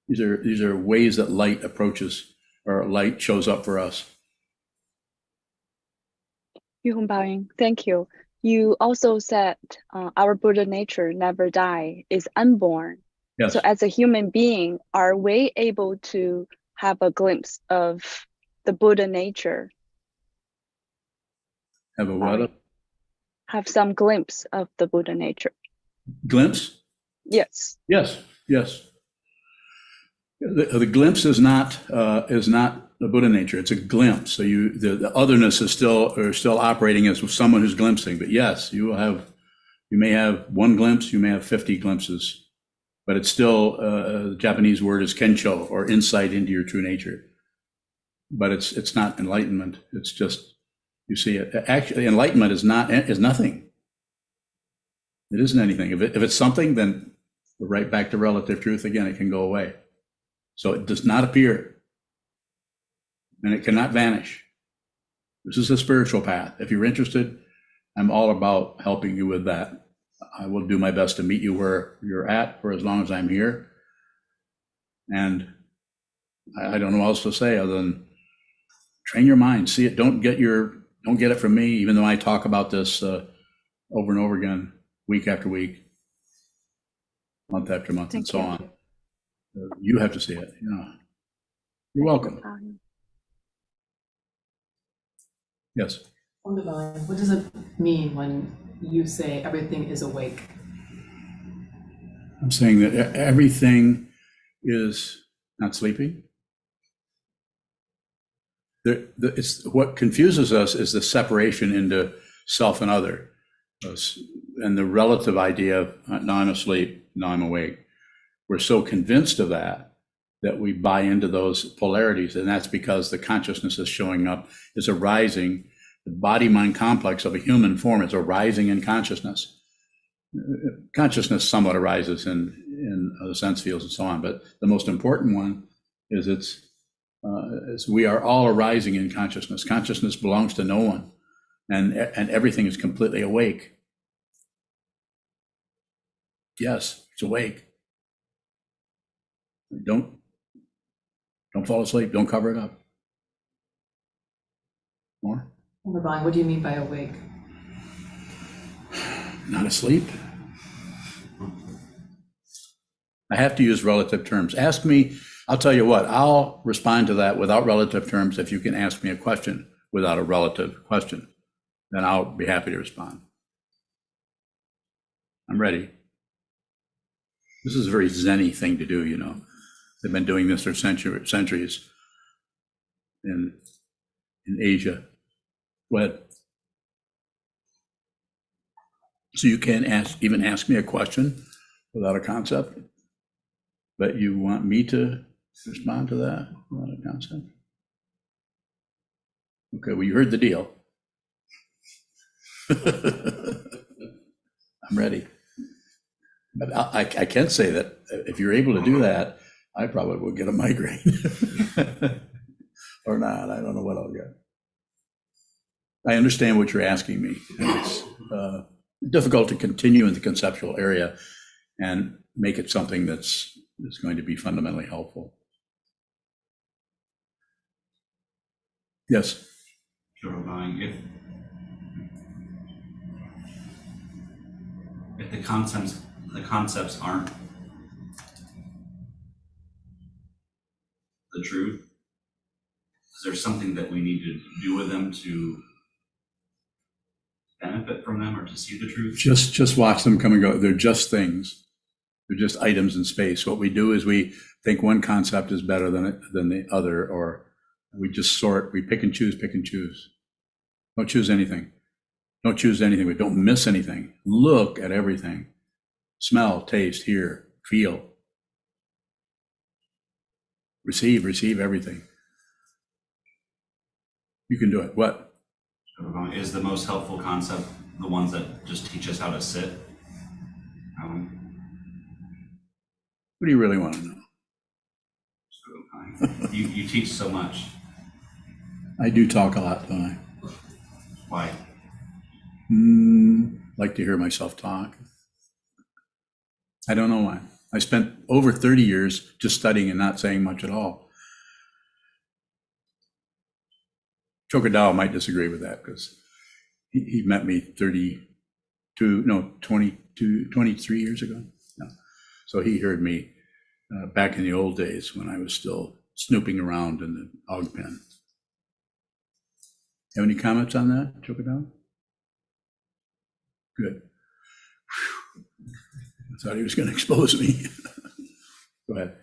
These are ways that light approaches or light shows up for us. Nihon Baoying, thank you. You also said our Buddha nature never die, is unborn. Yes. So as a human being, are we able to have a glimpse of the Buddha nature? Have a what? Have some glimpse of the Buddha nature. Glimpse? Yes. Yes. The glimpse is not the Buddha nature. It's a glimpse. So the otherness is still operating as someone who's glimpsing. But yes, you may have one glimpse, you may have 50 glimpses, but it's still the Japanese word is kensho, or insight into your true nature. But it's not enlightenment. It's just you see it. Actually, enlightenment is nothing. It isn't anything. If it's something, then we're right back to relative truth again. It can go away. So it does not appear, and it cannot vanish. This is a spiritual path. If you're interested, I'm all about helping you with that. I will do my best to meet you where you're at for as long as I'm here. And I don't know what else to say other than train your mind. See it. Don't get it from me, even though I talk about this over and over again, week after week, month after month, and so on. You have to see it. You're welcome. Yes. What does it mean when you say everything is awake? I'm saying that everything is not sleeping. It's what confuses us is the separation into self and other, and the relative idea of now I'm asleep, now I'm awake. We're so convinced of that we buy into those polarities, and that's because the consciousness is showing up, is arising. The body-mind complex of a human form is arising in consciousness. Consciousness somewhat arises in the sense fields and so on, but the most important one is we are all arising in consciousness. Consciousness belongs to no one, and everything is completely awake. Yes, it's awake. Don't fall asleep. Don't cover it up. More? Divine, what do you mean by awake? Not asleep. I have to use relative terms. Ask me, I'll tell you what, I'll respond to that without relative terms if you can ask me a question without a relative question. Then I'll be happy to respond. I'm ready. This is a very Zen-y thing to do, you know. They've been doing this for centuries in Asia. Go ahead. So you can't even ask me a question without a concept, but you want me to respond to that without a concept? Okay, well, you heard the deal. I'm ready. But I can say that if you're able to do that, I probably will get a migraine. Or not, I don't know what I'll get. I understand what you're asking me. It's difficult to continue in the conceptual area and make it something that's going to be fundamentally helpful. Yes? Sure, if the concepts aren't the truth, is there something that we need to do with them to benefit from them or to see the truth? Just watch them come and go. They're just things. They're just items in space. What we do is we think one concept is better than the other, or we just sort, we pick and choose. Don't choose anything. Don't choose anything, but don't miss anything. Look at everything. Smell, taste, hear, feel. Receive everything. You can do it. What? Is the most helpful concept the ones that just teach us how to sit? What do you really want to know? You teach so much. I do talk a lot, don't I? Why? Like to hear myself talk. I don't know why. I spent over 30 years just studying and not saying much at all. Chokadao might disagree with that because he met me 23 years ago. No. So he heard me back in the old days when I was still snooping around in the hog pen. Have any comments on that, Chokadao? Good. Whew. I thought he was going to expose me. Go ahead.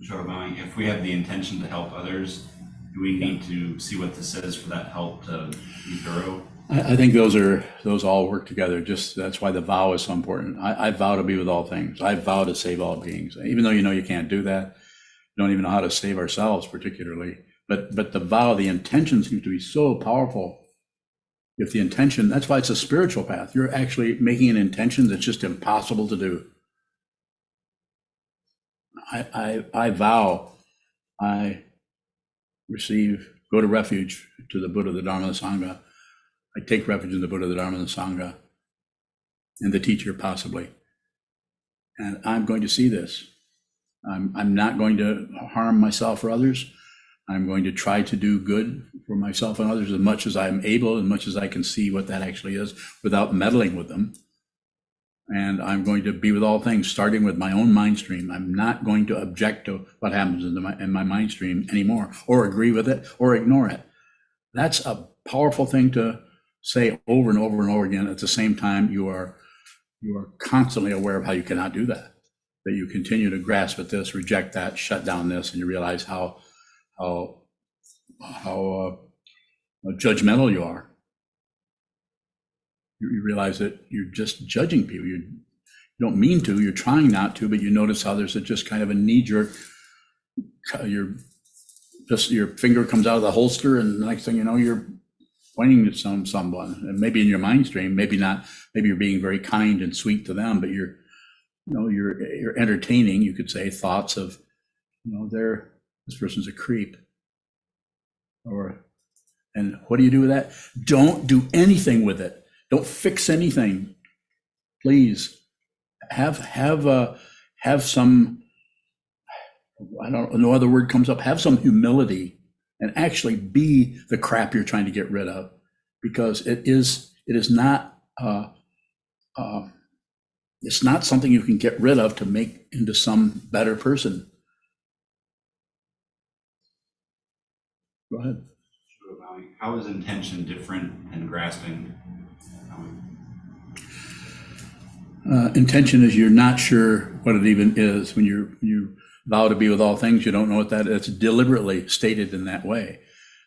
If we have the intention to help others, do we need to see what this says for that help to be thorough? I think those all work together. Just that's why the vow is so important. I vow to be with all things. I vow to save all beings. Even though you know you can't do that, you don't even know how to save ourselves particularly. But the vow, the intention seems to be so powerful. If the intention, that's why it's a spiritual path. You're actually making an intention that's just impossible to do. I vow, I go to refuge to the Buddha, the Dharma, the Sangha. I take refuge in the Buddha, the Dharma, the Sangha, and the teacher possibly. And I'm going to see this. I'm not going to harm myself or others. I'm going to try to do good for myself and others as much as I'm able, as much as I can see what that actually is without meddling with them. And I'm going to be with all things, starting with my own mind stream. I'm not going to object to what happens in my mind stream anymore, or agree with it, or ignore it. That's a powerful thing to say over and over and over again. At the same time, you are constantly aware of how you cannot do that. That you continue to grasp at this, reject that, shut down this, and you realize how judgmental you are. You realize that you're just judging people. You don't mean to, you're trying not to, but you notice how there's just kind of a knee-jerk, your finger comes out of the holster, and the next thing you know, you're pointing at someone, and maybe in your mind stream, maybe not, maybe you're being very kind and sweet to them, but you're entertaining, you could say, thoughts of, this person's a creep. And what do you do with that? Don't do anything with it. Don't fix anything. Please have some, I don't know, no other word comes up, have some humility and actually be the crap you're trying to get rid of, because it is not, it's not something you can get rid of to make into some better person. Go ahead. How is intention different than grasping? Intention is you're not sure what it even is. When you vow to be with all things, you don't know what that is. It's deliberately stated in that way.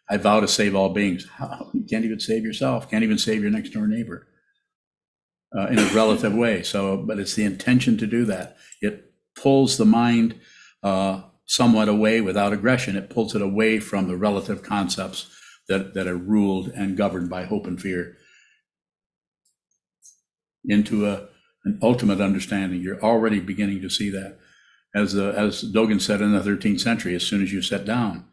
I vow to save all beings. You can't even save yourself. Can't even save your next door neighbor in a relative way. So, but it's the intention to do that. It pulls the mind somewhat away without aggression. It pulls it away from the relative concepts that are ruled and governed by hope and fear into an ultimate understanding. You're already beginning to see that. As Dogen said in the 13th century, as soon as you sit down,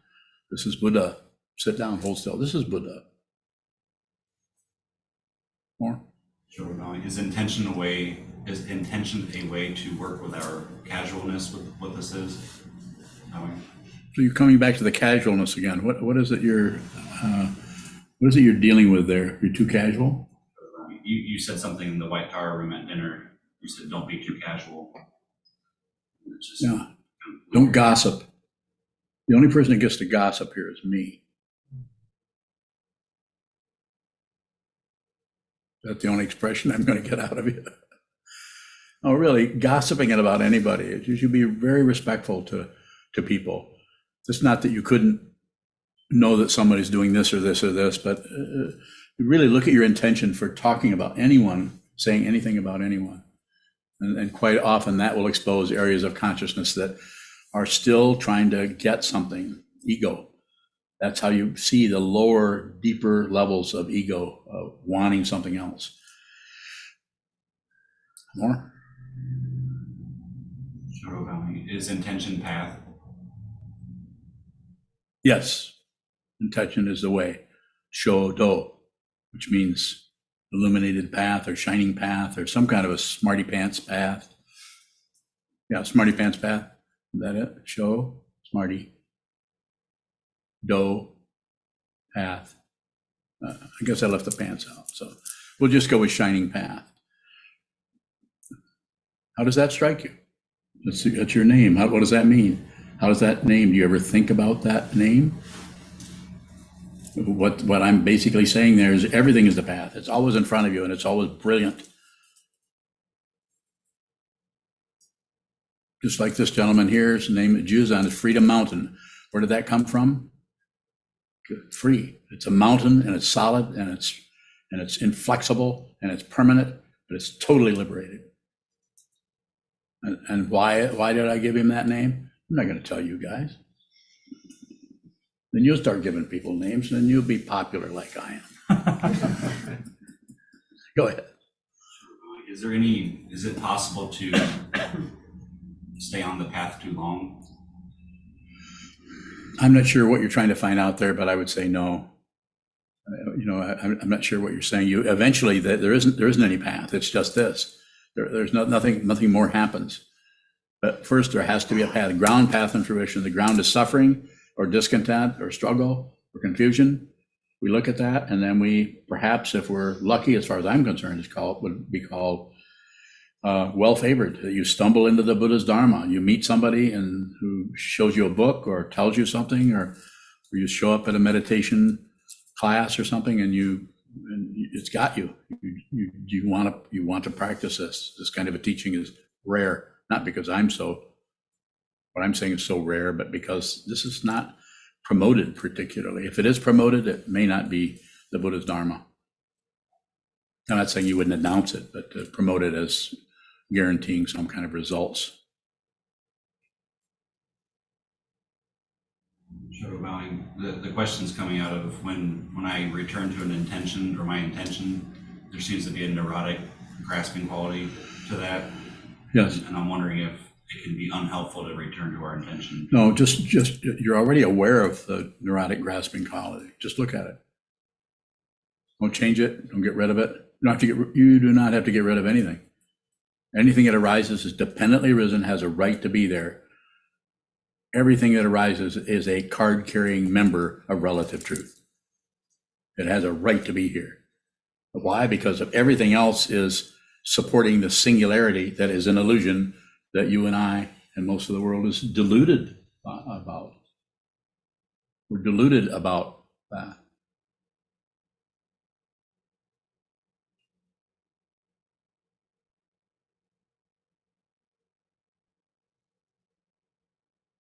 this is Buddha. Sit down, hold still. This is Buddha. More? Sure. Is intention a way to work with our casualness with what this is? So you're coming back to the casualness again. What is it you're dealing with there? You're too casual? You said something in the White Tower room at dinner. You said, don't be too casual. Yeah. Don't gossip. The only person that gets to gossip here is me. Is that the only expression I'm going to get out of you? Oh, really, gossiping about anybody. You should be very respectful to people. It's not that you couldn't know that somebody's doing this or this or this, but really look at your intention for talking about anyone, saying anything about anyone. And quite often that will expose areas of consciousness that are still trying to get something, ego. That's how you see the lower, deeper levels of ego, of wanting something else. More? Is intention path? Yes, intention is the way. Shodo, which means illuminated path or shining path or some kind of a smarty pants path. Yeah, smarty pants path. Is that it? Show, smarty, do, path. I guess I left the pants out, so we'll just go with shining path. How does that strike you? That's your name. What does that mean? How does that name? Do you ever think about that name? What I'm basically saying there is everything is the path. It's always in front of you and it's always brilliant. Just like this gentleman here, his name is Juzan, is Freedom Mountain. Where did that come from? Free. It's a mountain and it's solid and it's inflexible and it's permanent, but it's totally liberated. And why did I give him that name? I'm not going to tell you guys. Then you'll start giving people names and then you'll be popular like I am. Go ahead. Is it possible to stay on the path too long? I'm not sure what you're trying to find out there, but I would say no. I'm not sure what you're saying. Eventually there isn't any path. It's just this. There's nothing more happens. But first there has to be a path, ground, path, and fruition. The ground is suffering or discontent or struggle or confusion. We look at that and then we, perhaps if we're lucky, as far as I'm concerned, would be called well-favored. You stumble into the Buddha's Dharma. You meet somebody who shows you a book or tells you something, or you show up at a meditation class or something and it's got you. You want to practice this. This kind of a teaching is rare, not because what I'm saying is so rare, but because this is not promoted particularly. If it is promoted, it may not be the Buddha's Dharma. I'm not saying you wouldn't announce it, but to promote it as guaranteeing some kind of results. Shadow bowing. The question's coming out of when I return to an intention or my intention, there seems to be a neurotic grasping quality to that. Yes. And I'm wondering if it can be unhelpful to return to our intention. No, just you're already aware of the neurotic grasping quality. Just look at it. Don't change it. Don't get rid of it. You do not have to get rid of anything. Anything that arises is dependently arisen, has a right to be there. Everything that arises is a card-carrying member of relative truth. It has a right to be here. Why? Because of everything else is supporting the singularity that is an illusion that you and I and most of the world is deluded about. We're deluded about that.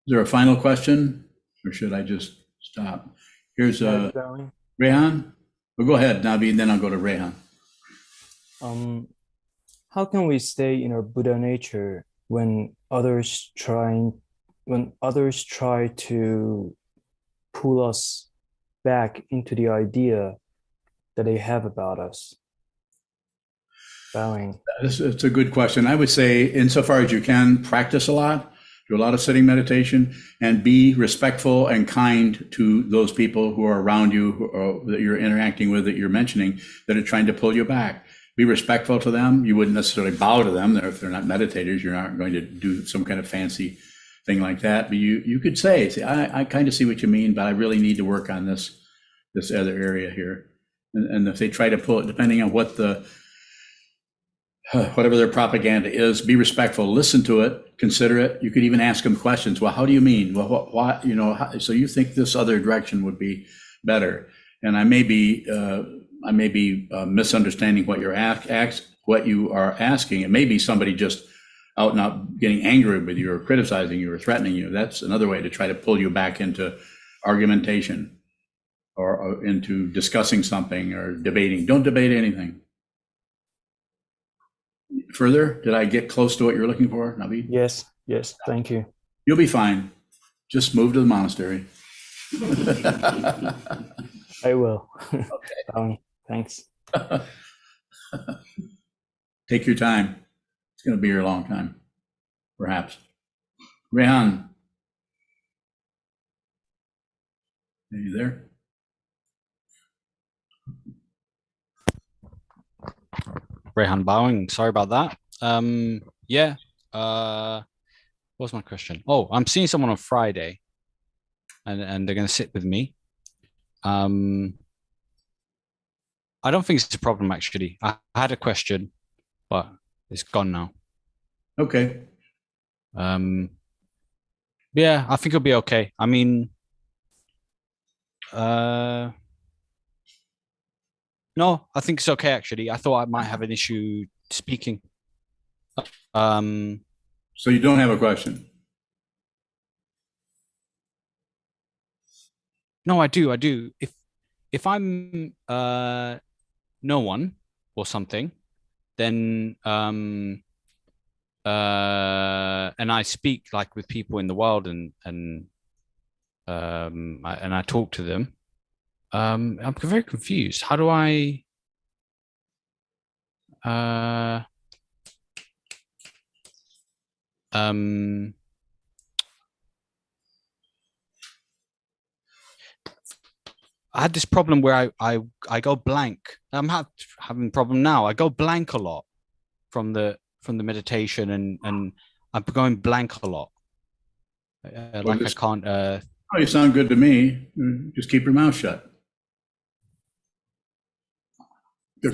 Is there a final question, or should I just stop? Here's Rehan. Well, go ahead, Nabi, and then I'll go to Rehan. How can we stay in our Buddha nature when others try to pull us back into the idea that they have about us? Bowing. It's a good question. I would say, insofar as you can, practice a lot, do a lot of sitting meditation, and be respectful and kind to those people who are around you, that you're interacting with, that you're mentioning, that are trying to pull you back. Be respectful to them. You wouldn't necessarily bow to them. If they're not meditators, you're not going to do some kind of fancy thing like that. But you could say, I kind of see what you mean, but I really need to work on this other area here. And if they try to pull it, depending on what whatever their propaganda is, be respectful, listen to it, consider it. You could even ask them questions. Well, how do you mean? Well, why, so you think this other direction would be better? And I may be misunderstanding what you are asking. It may be somebody just out and out getting angry with you or criticizing you or threatening you. That's another way to try to pull you back into argumentation or into discussing something or debating. Don't debate anything. Further, did I get close to what you're looking for, Naveed? Yes, thank you. You'll be fine. Just move to the monastery. I will. Okay. Thanks. Take your time. It's going to be here a long time, perhaps. Rehan, are you there? Rehan bowing. Sorry about that. Yeah. What's my question? Oh, I'm seeing someone on Friday, and they're going to sit with me. I don't think it's a problem, actually. I had a question, but it's gone now. Okay. Yeah, I think it'll be okay. I mean, no, I think it's okay, actually. I thought I might have an issue speaking. So you don't have a question? No, I do. If I'm no one or something, then and I speak like with people in the world and I talk to them, I'm very confused. How do I I had this problem where I go blank. I'm having a problem now. I go blank a lot from the meditation and I'm going blank a lot. Like I can't. Oh, you sound good to me. Just keep your mouth shut. If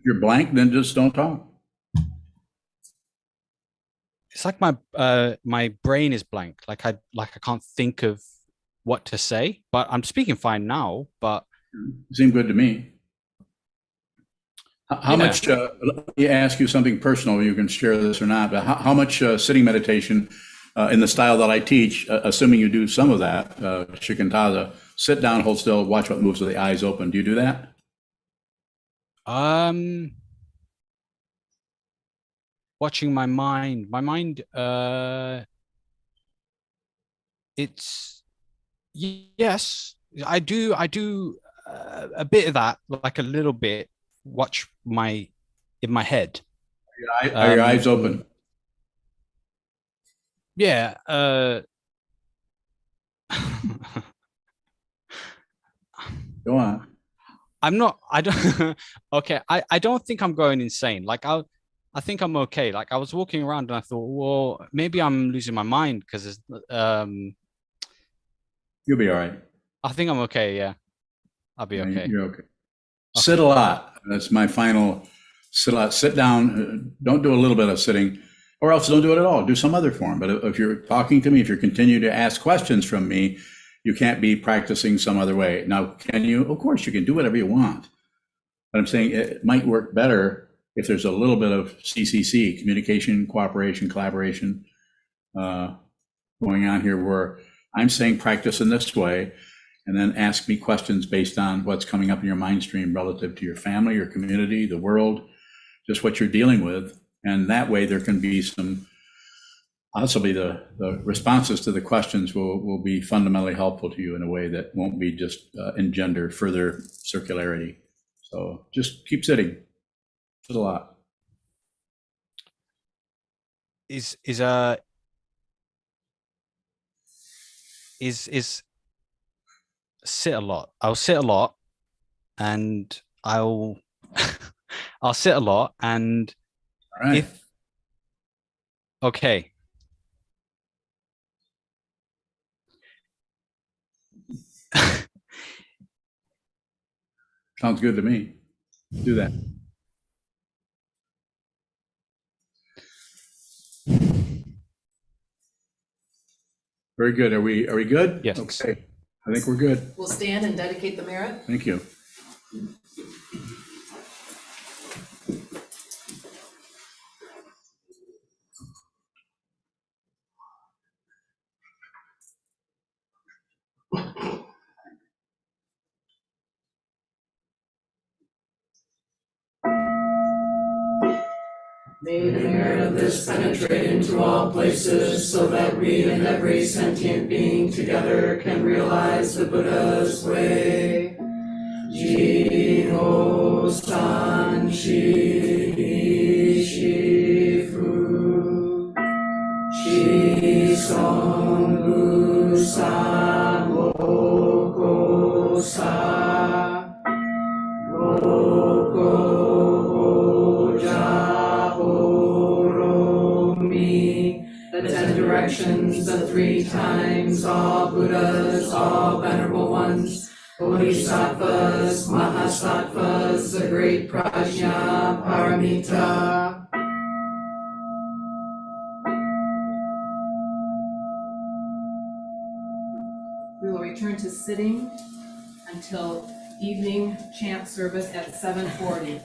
you're blank, then just don't talk. It's like my brain is blank. Like I can't think of what to say, but I'm speaking fine now. But it seemed good to me. How much? Let me ask you something personal. You can share this or not. But how much sitting meditation in the style that I teach, assuming you do some of that, shikantaza, sit down, hold still, watch what moves with the eyes open. Do you do that? Watching my mind. My mind, it's yes, I do a bit of that, like a little bit. Watch in my head. Are your eyes open? Yeah. Go on. I don't okay, I don't think I'm going insane. Like I think I'm okay. Like I was walking around and I thought, well, maybe I'm losing my mind because You'll be all right. I think I'm okay, yeah. I'll be okay. You're okay. Sit a lot. That's my final. Sit a lot. Sit down. Don't do a little bit of sitting, or else don't do it at all. Do some other form. But if you're talking to me, if you continue to ask questions from me, you can't be practicing some other way. Now, can you? Of course, you can do whatever you want. But I'm saying it might work better if there's a little bit of CCC, communication, cooperation, collaboration, going on here, where I'm saying practice in this way, and then ask me questions based on what's coming up in your mind stream relative to your family, your community, the world, just what you're dealing with. And that way there can be some, possibly the responses to the questions will be fundamentally helpful to you in a way that won't be just engender further circularity. So just keep sitting. It's a lot. Is sit a lot. I'll sit a lot and I'll I'll sit a lot and All right. if okay. Sounds good to me. Do that. Very good. Are we good? Yes. Okay. I think we're good. We'll stand and dedicate the merit. Thank you. May the merit of this penetrate into all places, so that we and every sentient being together can realize the Buddha's way. Jiho san shi shifu, shi song bu sa loko sa, loko the 10 directions, the 3 times, all Buddhas, all venerable ones, Bodhisattvas, Mahasattvas, the great Prajna Paramita. We will return to sitting until evening chant service at 7:40.